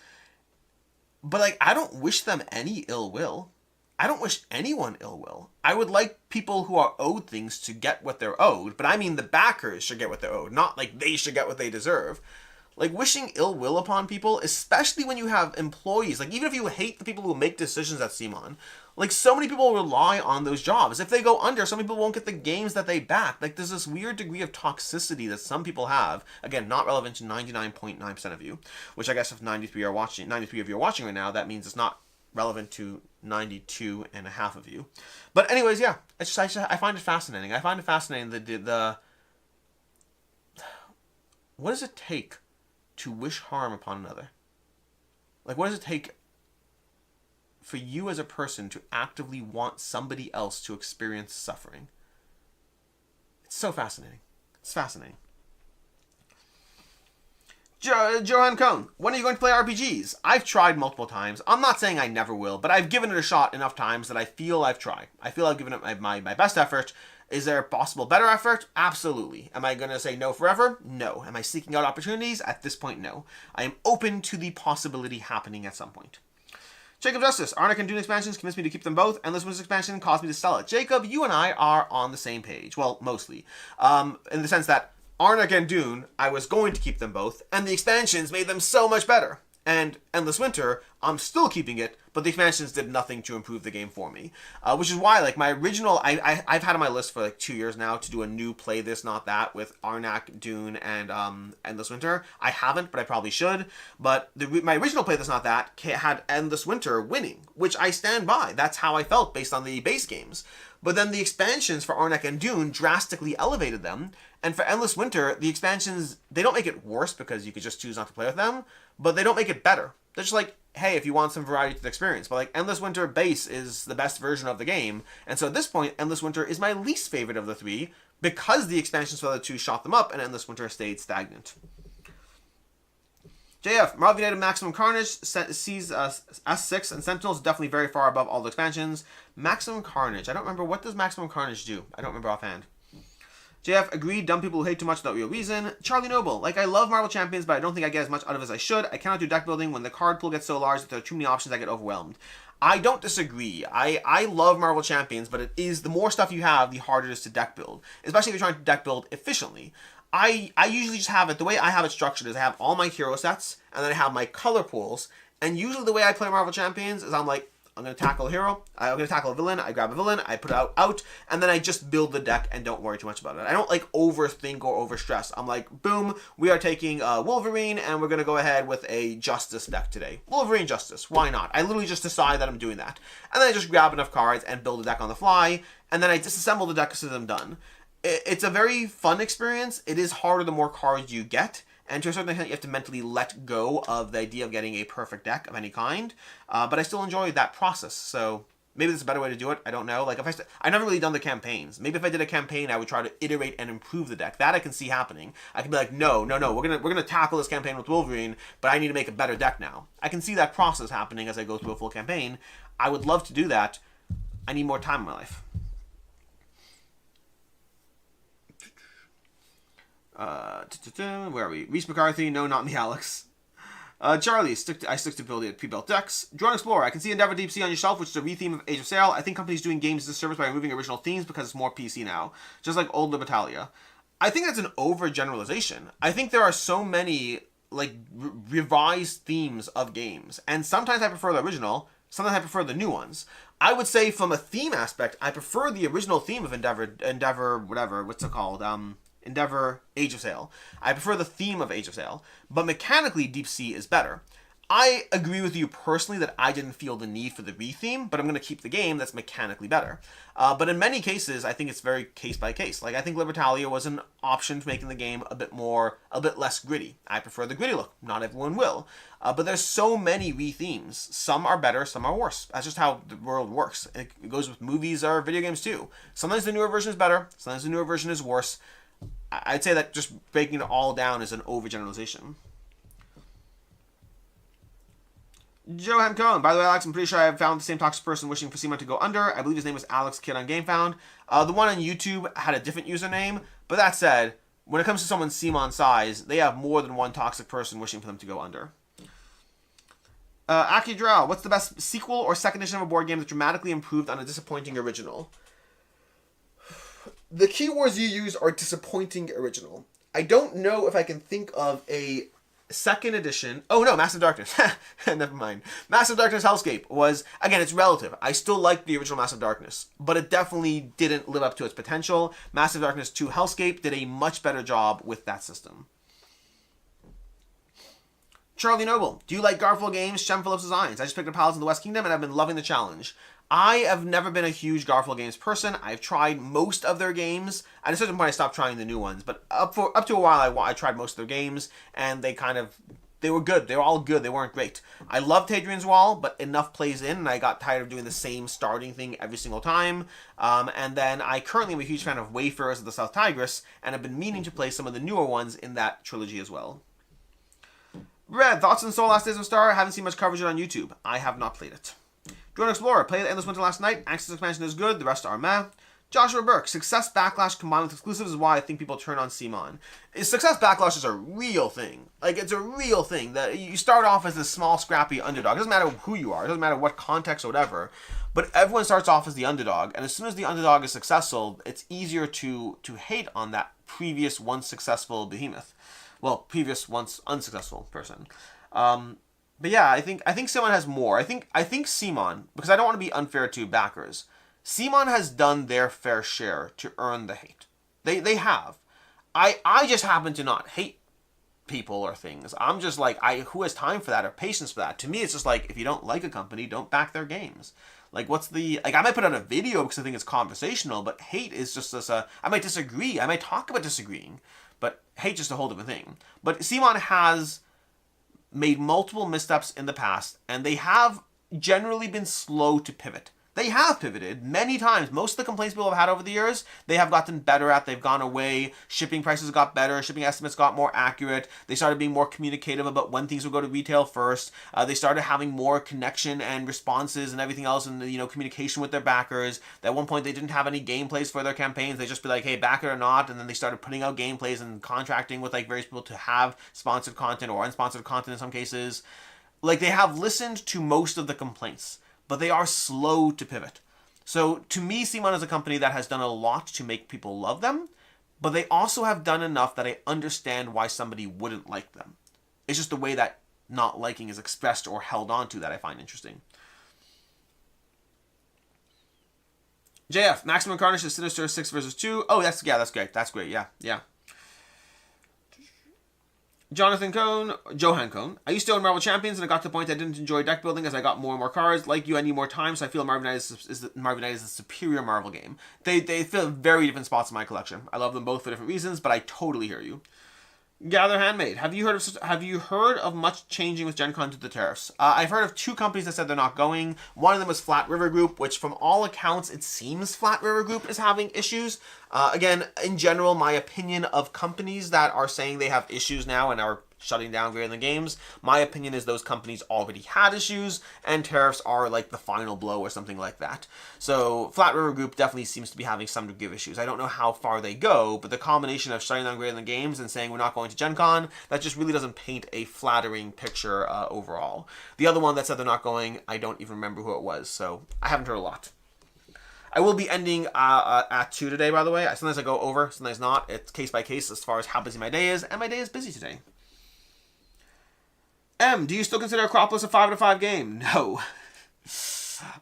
But, like, I don't wish them any ill will. I don't wish anyone ill will. I would like people who are owed things to get what they're owed, but I mean the backers should get what they're owed, not like they should get what they deserve. Like, wishing ill will upon people, especially when you have employees, like, even if you hate the people who make decisions at CMON, like, so many people rely on those jobs. If they go under, some people won't get the games that they back. Like, there's this weird degree of toxicity that some people have. Again, not relevant to 99.9% of you, which I guess if 93 of you are watching right now, that means it's not relevant to 92.5 of you. But anyways, yeah, it's just, I find it fascinating. I find it fascinating the what does it take to wish harm upon another? Like, what does it take for you as a person to actively want somebody else to experience suffering? It's so fascinating. It's fascinating. Johan Cohn, when are you going to play RPGs? I've tried multiple times. I'm not saying I never will, but I've given it a shot enough times that I feel I've tried. I feel I've given it my best effort. Is there a possible better effort? Absolutely. Am I going to say no forever? No. Am I seeking out opportunities? At this point, no. I am open to the possibility happening at some point. Jacob Justice, Arnak and Dune expansions convinced me to keep them both. Endless Winters expansion caused me to sell it. Jacob, you and I are on the same page. Well, mostly. In the sense that Arnak and Dune, I was going to keep them both, and the expansions made them so much better. And Endless Winter, I'm still keeping it, but the expansions did nothing to improve the game for me. Which is why, like, my original, I've had on my list for like 2 years now to do a new Play This Not That with Arnak, Dune, and Endless Winter. I haven't, but I probably should. But my original Play This Not That had Endless Winter winning, which I stand by. That's how I felt based on the base games. But then the expansions for Arnak and Dune drastically elevated them. And for Endless Winter, the expansions, they don't make it worse because you could just choose not to play with them, but they don't make it better. They're just like, hey, if you want some variety to the experience. But like, Endless Winter base is the best version of the game. And so at this point, Endless Winter is my least favorite of the three because the expansions for the other two shot them up and Endless Winter stayed stagnant. JF, Marvel United Maximum Carnage sees S6 and Sentinels definitely very far above all the expansions. Maximum Carnage, I don't remember. What does Maximum Carnage do? I don't remember offhand. JF, agreed, dumb people who hate too much without real reason. Charlie Noble, like, I love Marvel Champions, but I don't think I get as much out of it as I should. I cannot do deck building when the card pool gets so large that there are too many options I get overwhelmed. I don't disagree. I love Marvel Champions, but it is, the more stuff you have, the harder it is to deck build. Especially if you're trying to deck build efficiently. I usually just have it, the way I have it structured is I have all my hero sets, and then I have my color pools, and usually the way I play Marvel Champions is I'm like, I'm going to tackle a hero, I'm going to tackle a villain, I grab a villain, I put it out, and then I just build the deck and don't worry too much about it. I don't like overthink or overstress. I'm like, boom, we are taking Wolverine, and we're going to go ahead with a Justice deck today. Wolverine Justice, why not? I literally just decide that I'm doing that. And then I just grab enough cards and build a deck on the fly, and then I disassemble the deck as soon as I'm done. It's a very fun experience. It is harder the more cards you get, and to a certain extent you have to mentally let go of the idea of getting a perfect deck of any kind, but I still enjoy that process, so maybe there's a better way to do it. I don't know. Like, if I've never really done the campaigns. Maybe if I did a campaign, I would try to iterate and improve the deck. That I can see happening. I can be like, no, we're gonna tackle this campaign with Wolverine, but I need to make a better deck now. I can see that process happening as I go through a full campaign. I would love to do that. I need more time in my life. Where are we? Reese McCarthy, no, not me, Alex. Charlie, I stick to building pre-built decks. Drone Explorer, I can see Endeavor Deep Sea on your shelf, which is a retheme of Age of Sail. I think companies doing games as a service by removing original themes because it's more PC now, just like old Libertalia. I think that's an overgeneralization. I think there are so many like revised themes of games, and sometimes I prefer the original, sometimes I prefer the new ones. I would say from a theme aspect, I prefer the original theme of Endeavor, whatever, what's it called? Endeavor, Age of Sail. I prefer the theme of Age of Sail, but mechanically Deep Sea is better. I agree with you personally that I didn't feel the need for the retheme, but I'm going to keep the game that's mechanically better. But in many cases, I think it's very case by case. Like, I think Libertalia was an option to making the game a bit less gritty. I prefer the gritty look. Not everyone will. But there's so many rethemes. Some are better, some are worse. That's just how the world works. It goes with movies or video games too. Sometimes the newer version is better, sometimes the newer version is worse. I'd say that just breaking it all down is an overgeneralization. Johan Cohn. By the way, Alex, I'm pretty sure I have found the same toxic person wishing for CMON to go under. I believe his name was Alex Kid on GameFound. The one on YouTube had a different username. But that said, when it comes to someone's CMON size, they have more than one toxic person wishing for them to go under. Aki Drow. What's the best sequel or second edition of a board game that dramatically improved on a disappointing original? The keywords you use are disappointing original. I don't know if I can think of a second edition. Oh no, Massive Darkness. Never mind. Massive Darkness Hellscape was, again, it's relative. I still like the original Massive Darkness, but it definitely didn't live up to its potential. Massive Darkness 2 Hellscape did a much better job with that system. Charlie Noble. Do you like Garfield games? Shem Phillips Designs. I just picked up Palace in the West Kingdom and I've been loving the challenge. I have never been a huge Garfield games person. I've tried most of their games. At a certain point, I stopped trying the new ones. But up to a while, I tried most of their games, and they were good. They were all good. They weren't great. I loved Hadrian's Wall, but enough plays in, and I got tired of doing the same starting thing every single time. And then I currently am a huge fan of Wayfarers of the South Tigris, and have been meaning to play some of the newer ones in that trilogy as well. Red, thoughts on Soul Last Days of Star? I haven't seen much coverage on YouTube. I have not played it. Drone Explorer, played Endless Winter last night. Access expansion is good, the rest are meh. Joshua Burke, success backlash combined with exclusives is why I think people turn on CMON. Success backlash is a real thing. Like, it's a real thing. That you start off as this small, scrappy underdog. It doesn't matter who you are. It doesn't matter what context or whatever. But everyone starts off as the underdog. And as soon as the underdog is successful, it's easier to hate on that previous once successful behemoth. Well, previous once unsuccessful person. But yeah, I think CMON has more. I think CMON, because I don't want to be unfair to backers, CMON has done their fair share to earn the hate. They have. I just happen to not hate people or things. I'm just like, who has time for that or patience for that? To me, it's just like, if you don't like a company, don't back their games. Like, I might put out a video because I think it's conversational, but hate is just this, I might disagree. I might talk about disagreeing, but hate just a whole different thing. But CMON has made multiple missteps in the past, and they have generally been slow to pivot. They have pivoted many times. Most of the complaints people have had over the years, they have gotten better at. They've gone away. Shipping prices got better. Shipping estimates got more accurate. They started being more communicative about when things would go to retail first. They started having more connection and responses and everything else, and communication with their backers. At one point, they didn't have any gameplays for their campaigns. They just be like, hey, back it or not. And then they started putting out gameplays and contracting with various people to have sponsored content or unsponsored content in some cases. Like, they have listened to most of the complaints, but they are slow to pivot. So to me, CMON is a company that has done a lot to make people love them, but they also have done enough that I understand why somebody wouldn't like them. It's just the way that not liking is expressed or held on to that I find interesting. JF, Maximum Carnage is Sinister 6 versus 2. Oh, that's great. That's great. Yeah. Johan Cohn. I used to own Marvel Champions, and I got to the point I didn't enjoy deck building as I got more and more cards. Like you, I need more time, so I feel Marvel Knight is a superior Marvel game. They fill very different spots in my collection. I love them both for different reasons, but I totally hear you. Gather Handmade. Have you heard of much changing with Gen Con due to the tariffs? I've heard of 2 companies that said they're not going. One of them was Flat River Group, which from all accounts, it seems Flat River Group is having issues. Again, in general, my opinion of companies that are saying they have issues now and are shutting down Greater Than Games, my opinion is those companies already had issues, and tariffs are like the final blow or something like that. So Flat River Group definitely seems to be having some degree of issues. I don't know how far they go, but the combination of shutting down Greater Than Games and saying we're not going to Gen Con, that just really doesn't paint a flattering picture overall. The other one that said they're not going, I don't even remember who it was, so I haven't heard a lot. I will be ending at 2 today, by the way. Sometimes I go over, sometimes not. It's case by case as far as how busy my day is, and my day is busy today. Do you still consider Acropolis a 5 out of 5 game? No.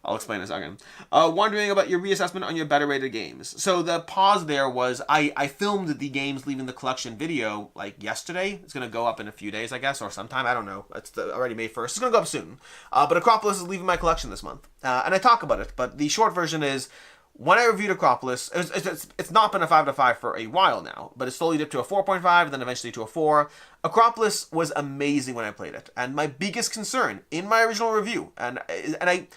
I'll explain in a second. Wondering about your reassessment on your better rated games. So the pause there was I filmed the games leaving the collection video like yesterday. It's going to go up in a few days, I guess, or sometime. I don't know. It's already May 1st. It's going to go up soon. But Acropolis is leaving my collection this month. And I talk about it. But the short version is, when I reviewed Acropolis, it's not been a 5 out of 5 for a while now, but it slowly dipped to a 4.5 and then eventually to a 4. Acropolis was amazing when I played it, and my biggest concern in my original review, and I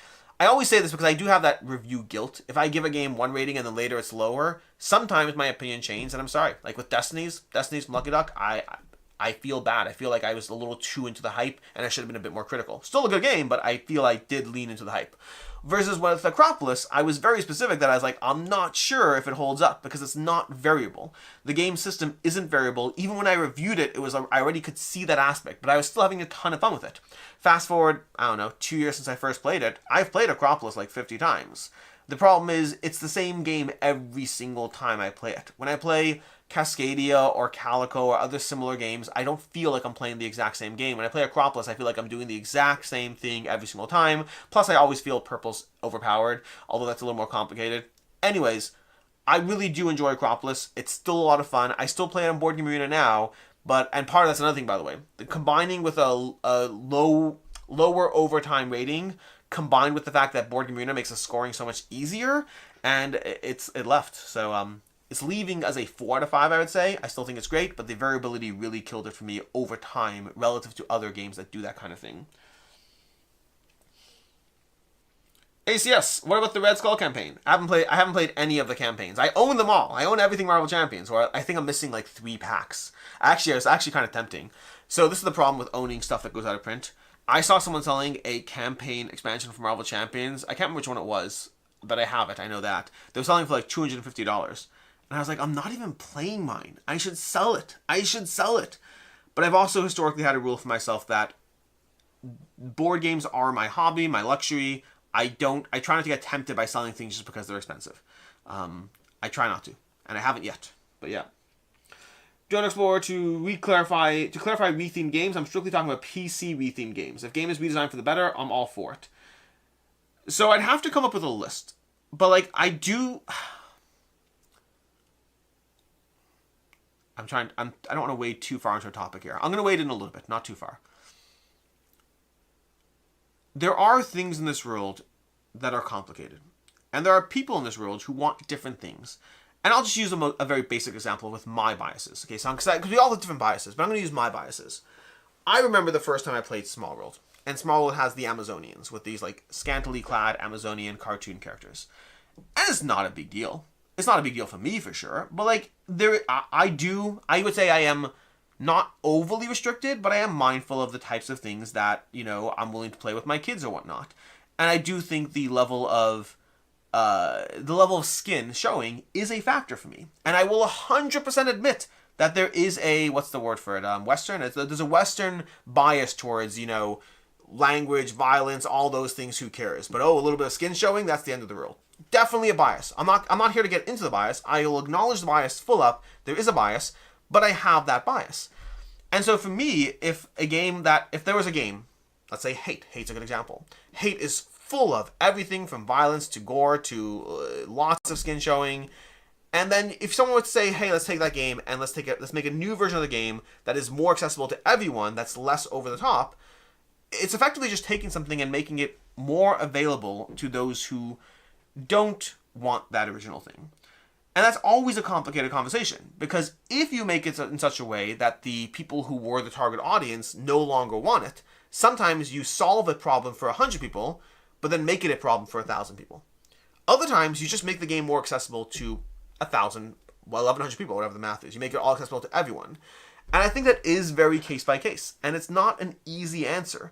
always say this because I do have that review guilt. If I give a game one rating and then later it's lower, sometimes my opinion changes, and I'm sorry. Like with Destiny's from Lucky Duck, I feel bad. I feel like I was a little too into the hype, and I should have been a bit more critical. Still a good game, but I feel I did lean into the hype. Versus with Acropolis, I was very specific that I was like, I'm not sure if it holds up because it's not variable. The game system isn't variable. Even when I reviewed it, I already could see that aspect, but I was still having a ton of fun with it. Fast forward, I don't know, 2 years since I first played it, I've played Acropolis like 50 times. The problem is, it's the same game every single time I play it. When I play Cascadia or Calico or other similar games, I don't feel like I'm playing the exact same game. When I play Acropolis, I feel like I'm doing the exact same thing every single time. Plus, I always feel purple's overpowered, although that's a little more complicated. Anyways, I really do enjoy Acropolis. It's still a lot of fun. I still play it on Board Game Arena now, and part of that's another thing, by the way. Combining with a lower overtime rating, combined with the fact that Board Game Arena makes the scoring so much easier, and it left. So it's leaving as a 4 out of 5, I would say. I still think it's great, but the variability really killed it for me over time relative to other games that do that kind of thing. ACS, what about the Red Skull campaign? I haven't played any of the campaigns. I own them all. I own everything Marvel Champions, or I think I'm missing like 3 packs. Actually, it's actually kind of tempting. So this is the problem with owning stuff that goes out of print. I saw someone selling a campaign expansion for Marvel Champions. I can't remember which one it was, but I have it. I know that. They were selling for like $250. And I was like, I'm not even playing mine. I should sell it. But I've also historically had a rule for myself that board games are my hobby, my luxury. I try not to get tempted by selling things just because they're expensive. I try not to. And I haven't yet. But yeah. Join Explorer to clarify rethemed games. I'm strictly talking about PC rethemed games. If game is redesigned for the better, I'm all for it. So I'd have to come up with a list. But like I don't want to wade too far into a topic here. I'm going to wade in a little bit, not too far. There are things in this world that are complicated. And there are people in this world who want different things. And I'll just use a very basic example with my biases. Okay, so because we all have different biases, but I'm going to use my biases. I remember the first time I played Small World. And Small World has the Amazonians with these like scantily clad Amazonian cartoon characters. And it's not a big deal. It's not a big deal for me for sure. But like I would say I am not overly restricted, but I am mindful of the types of things that, I'm willing to play with my kids or whatnot. And I do think the level of skin showing is a factor for me. And I will 100% admit that there is a, what's the word for it? Western? There's a Western bias towards, language, violence, all those things, who cares? But a little bit of skin showing, that's the end of the world. Definitely a bias. I'm not here to get into the bias. I will acknowledge the bias full up. There is a bias, but I have that bias. And so for me, if there was a game, let's say Hate's a good example. Hate is full of everything from violence to gore to lots of skin showing. And then if someone would say, hey, let's take that game and let's make a new version of the game that is more accessible to everyone, that's less over the top, it's effectively just taking something and making it more available to those who don't want that original thing. And that's always a complicated conversation, because if you make it in such a way that the people who were the target audience no longer want it, sometimes you solve a problem for 100 people, but then make it a problem for 1,000 people. Other times, you just make the game more accessible to 1,000, 1,100 people, whatever the math is. You make it all accessible to everyone. And I think that is very case by case. And it's not an easy answer.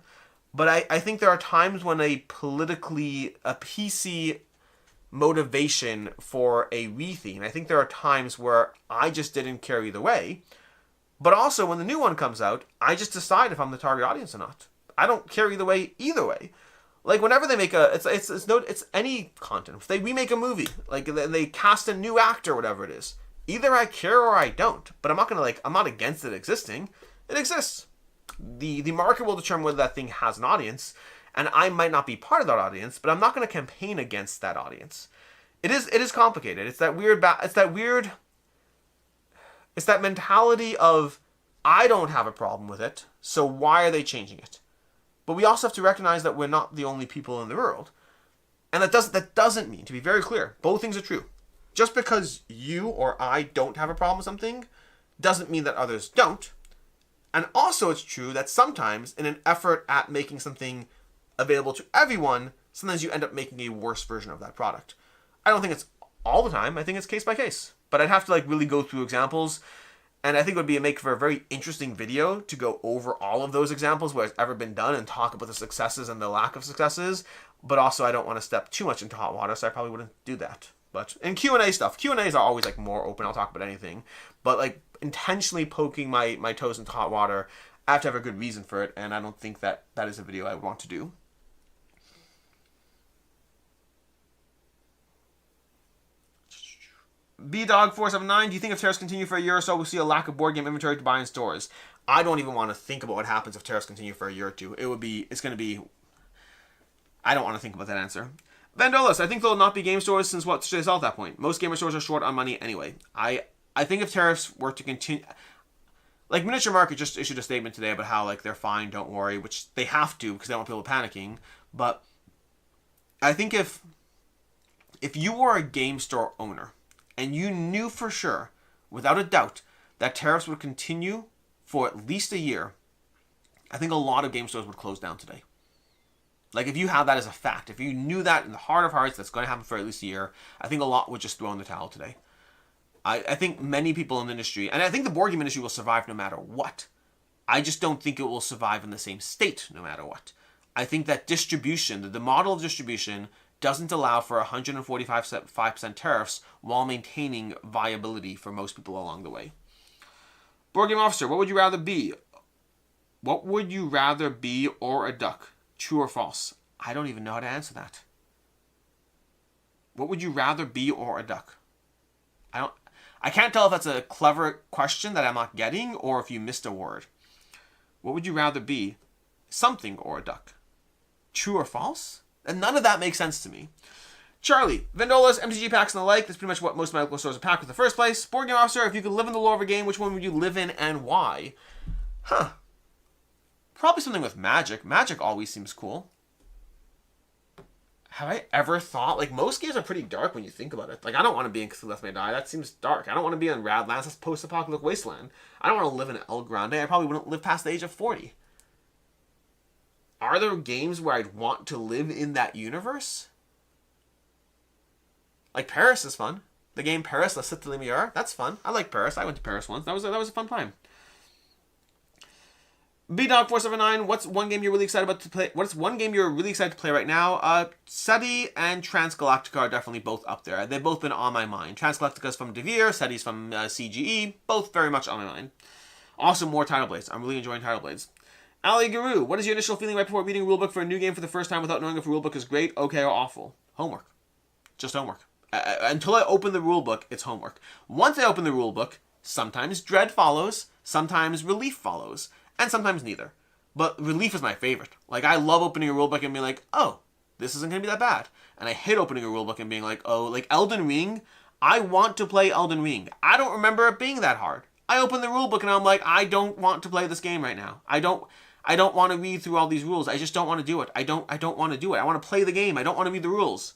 But I think there are times when a PC motivation for a retheme, I think there are times where I just didn't care either way. But also, when the new one comes out, I just decide if I'm the target audience or not. I don't care either way. Like, whenever they make it's any content. If they remake a movie, like they cast a new actor or whatever it is, either I care or I don't. But I'm not against it existing. It exists. The market will determine whether that thing has an audience. And I might not be part of that audience, but I'm not going to campaign against that audience. It is complicated. It's that mentality of, I don't have a problem with it, so why are they changing it? But we also have to recognize that we're not the only people in the world. And that doesn't mean, to be very clear, both things are true. Just because you or I don't have a problem with something doesn't mean that others don't. And also it's true that sometimes in an effort at making something available to everyone, sometimes you end up making a worse version of that product. I don't think it's all the time. I think it's case by case. But I'd have to really go through examples. And I think it would make for a very interesting video to go over all of those examples where it's ever been done and talk about the successes and the lack of successes. But also I don't want to step too much into hot water, so I probably wouldn't do that. But in Q&A stuff, Q&As are always more open. I'll talk about anything. But intentionally poking my toes into hot water, I have to have a good reason for it. And I don't think that is a video I would want to do. BDog479, do you think if tariffs continue for a year or so, we'll see a lack of board game inventory to buy in stores? I don't even want to think about what happens if tariffs continue for a year or two. I don't want to think about that answer. Vandolis, I think there will not be game stores since what should they sell at that point? Most gamer stores are short on money anyway. I think if tariffs were to continue, Miniature Market just issued a statement today about how they're fine, don't worry, which they have to because they don't want people panicking. But I think if you were a game store owner, and you knew for sure, without a doubt, that tariffs would continue for at least a year, I think a lot of game stores would close down today. If you had that as a fact, if you knew that in the heart of hearts that's going to happen for at least a year, I think a lot would just throw in the towel today. I think many people in the industry, and I think the board game industry will survive no matter what. I just don't think it will survive in the same state no matter what. I think that distribution, the model of distribution, doesn't allow for 145% tariffs while maintaining viability for most people along the way. Board Game Officer, what would you rather be? What would you rather be or a duck? True or false? I don't even know how to answer that. What would you rather be or a duck? I can't tell if that's a clever question that I'm not getting or if you missed a word. What would you rather be? Something or a duck? True or false? And none of that makes sense to me. Charlie, Vandolas, MTG packs and the like. That's pretty much what most medical stores are packed with in the first place. Board Game Officer, if you could live in the lore of a game, which one would you live in and why? Probably something with magic. Magic always seems cool. Have I ever thought, most games are pretty dark when you think about it. I don't want to be in Cthulhu Death May Die. That seems dark. I don't want to be in Radlands. That's post-apocalyptic wasteland. I don't want to live in El Grande. I probably wouldn't live past the age of 40. Are there games where I'd want to live in that universe? Paris is fun. The game Paris, La Cité Lumière, that's fun. I like Paris. I went to Paris once. That was a fun time. BDog479, what's one game you're really excited about to play? What's one game you're really excited to play right now? SETI and Transgalactica are definitely both up there. They've both been on my mind. Transgalactica's from Devere, SETI's from CGE, both very much on my mind. Also, more Title Blades. I'm really enjoying Title Blades. Ali Guru, what is your initial feeling right before reading a rulebook for a new game for the first time without knowing if a rulebook is great, okay, or awful? Homework. Just homework. Until I open the rulebook, it's homework. Once I open the rulebook, sometimes dread follows, sometimes relief follows, and sometimes neither. But relief is my favorite. I love opening a rulebook and being like, oh, this isn't going to be that bad. And I hate opening a rulebook and being like, oh, Elden Ring, I want to play Elden Ring. I don't remember it being that hard. I open the rulebook and I'm like, I don't want to play this game right now. I don't want to read through all these rules. I just don't want to do it. I don't want to do it. I want to play the game. I don't want to read the rules.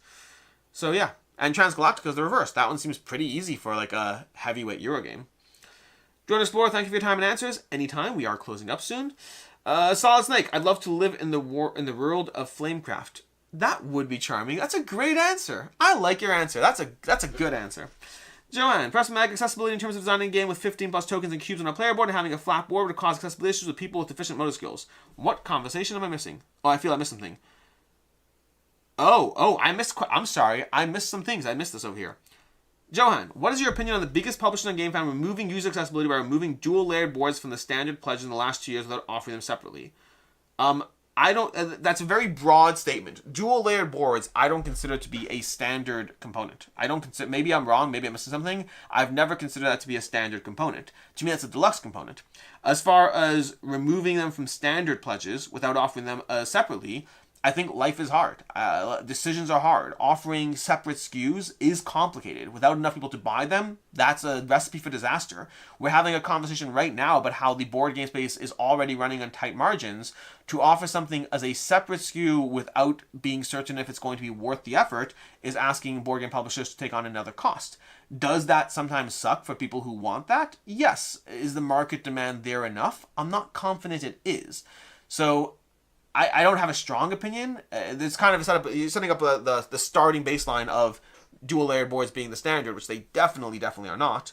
So yeah. And Transgalactica is the reverse. That one seems pretty easy for a heavyweight Euro game. Drone Explorer, thank you for your time and answers. Anytime. We are closing up soon. Solid Snake, I'd love to live in the world of Flamecraft. That would be charming. That's a great answer. I like your answer. That's a good answer. Joanne, press mag accessibility in terms of designing a game with 15 plus tokens and cubes on a player board and having a flat board would cause accessibility issues with people with deficient motor skills. What conversation am I missing? Oh, I feel I missed something. I'm sorry. I missed some things. I missed this over here. Johan, what is your opinion on the biggest publisher on GameFound removing user accessibility by removing dual layered boards from the standard pledge in the last 2 years without offering them separately? That's a very broad statement. Dual layered boards, I don't consider to be a standard component. Maybe I'm wrong, maybe I'm missing something. I've never considered that to be a standard component. To me, that's a deluxe component. As far as removing them from standard pledges without offering them separately, I think life is hard. Decisions are hard. Offering separate SKUs is complicated. Without enough people to buy them, that's a recipe for disaster. We're having a conversation right now about how the board game space is already running on tight margins. To offer something as a separate SKU without being certain if it's going to be worth the effort is asking board game publishers to take on another cost. Does that sometimes suck for people who want that? Yes. Is the market demand there enough? I'm not confident it is. So I don't have a strong opinion. It's kind of you're setting up the starting baseline of dual layered boards being the standard, which they definitely are not.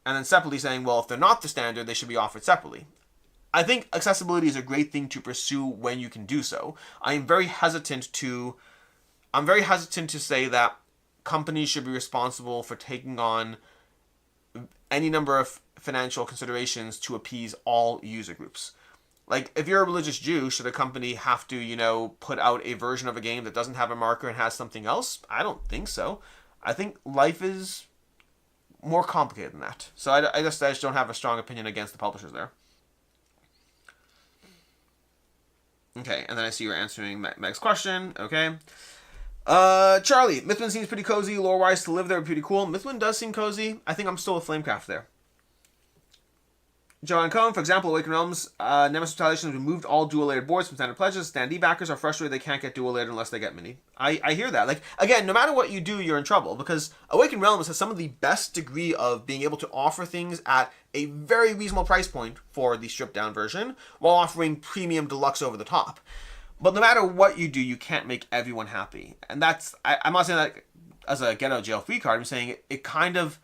And then separately saying, well, if they're not the standard, they should be offered separately. I think accessibility is a great thing to pursue when you can do so. I'm very hesitant to say that companies should be responsible for taking on any number of financial considerations to appease all user groups. Like, if you're a religious Jew, should a company have to, put out a version of a game that doesn't have a marker and has something else? I don't think so. I think life is more complicated than that. So I just don't have a strong opinion against the publishers there. Okay, and then I see you're answering Meg's question. Okay. Charlie, Mythwind seems pretty cozy. Lore-wise, to live there would be pretty cool. Mythwind does seem cozy. I think I'm still a Flamecraft there. John Cohn, for example, Awakened Realms, Nemesis Retaliation has removed all dual-layered boards from standard pledges. Standee backers are frustrated they can't get dual-layered unless they get mini. I hear that. Like, again, no matter what you do, you're in trouble, because Awakened Realms has some of the best degree of being able to offer things at a very reasonable price point for the stripped-down version, while offering premium deluxe over the top. But no matter what you do, you can't make everyone happy. And that's, I'm not saying that as a get-out-of-jail-free card. I'm saying it kind of,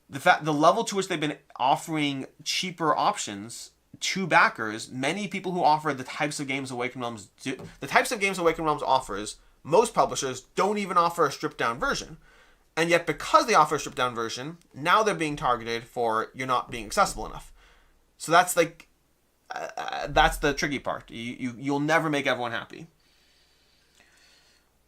the level to which they've been offering cheaper options to backers, many people who offer the types of games Awakened Realms do, the types of games Awakened Realms offers, most publishers don't even offer a stripped down version. And yet because they offer a stripped down version, now they're being targeted for you're not being accessible enough. So that's like, that's the tricky part. You'll never make everyone happy.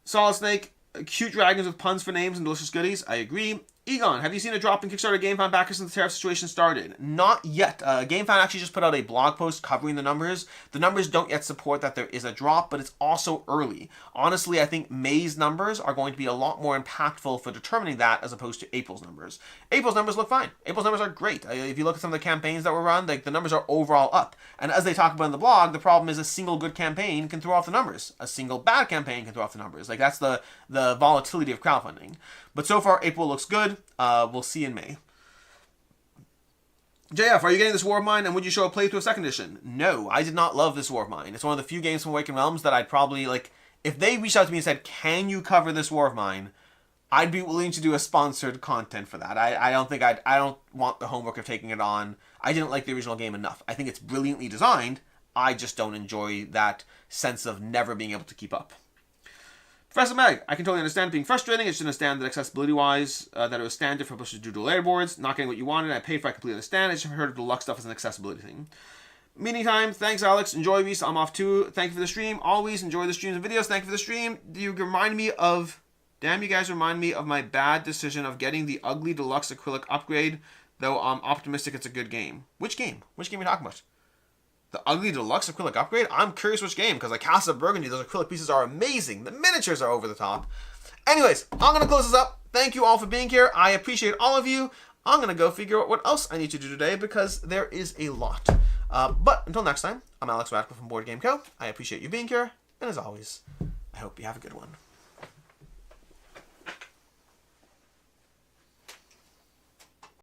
Solid Snake, cute dragons with puns for names and delicious goodies. I agree. Egon, have you seen a drop in Kickstarter GameFound backers since the tariff situation started? Not yet. GameFound actually just put out a blog post covering the numbers. The numbers don't yet support that there is a drop, but it's also early. Honestly, I think May's numbers are going to be a lot more impactful for determining that as opposed to April's numbers. April's numbers look fine. April's numbers are great. If you look at some of the campaigns that were run, the numbers are overall up. And as they talk about in the blog, the problem is a single good campaign can throw off the numbers. A single bad campaign can throw off the numbers. Like, that's the volatility of crowdfunding. But so far, April looks good. We'll see in May. JF, are you getting this War of Mine, and would you show a playthrough of 2nd edition? No, I did not love this War of Mine. It's one of the few games from Awakened Realms that I'd probably, like, if they reached out to me and said, can you cover this War of Mine, I'd be willing to do a sponsored content for that. I don't want the homework of taking it on. I didn't like the original game enough. I think it's brilliantly designed. I just don't enjoy that sense of never being able to keep up. Professor Meg, I can totally understand it being frustrating. I just understand that accessibility-wise, that it was standard for publishers to do dual layer boards. Not getting what you wanted, I paid for it, I completely understand. I just heard of deluxe stuff as an accessibility thing. Meeting time. Thanks, Alex. Enjoy, Reese. I'm off too. Thank you for the stream. Always enjoy the streams and videos. Thank you for the stream. You remind me of... Damn, you guys remind me of my bad decision of getting the ugly deluxe acrylic upgrade, though I'm optimistic it's a good game. Which game? Which game are you talking about? The ugly deluxe acrylic upgrade? I'm curious which game, because like Casa of Burgundy, those acrylic pieces are amazing. The miniatures are over the top. Anyways, I'm going to close this up. Thank you all for being here. I appreciate all of you. I'm going to go figure out what else I need to do today, because there is a lot. But until next time, I'm Alex Radcliffe from BoardGameCo. I appreciate you being here, and as always, I hope you have a good one.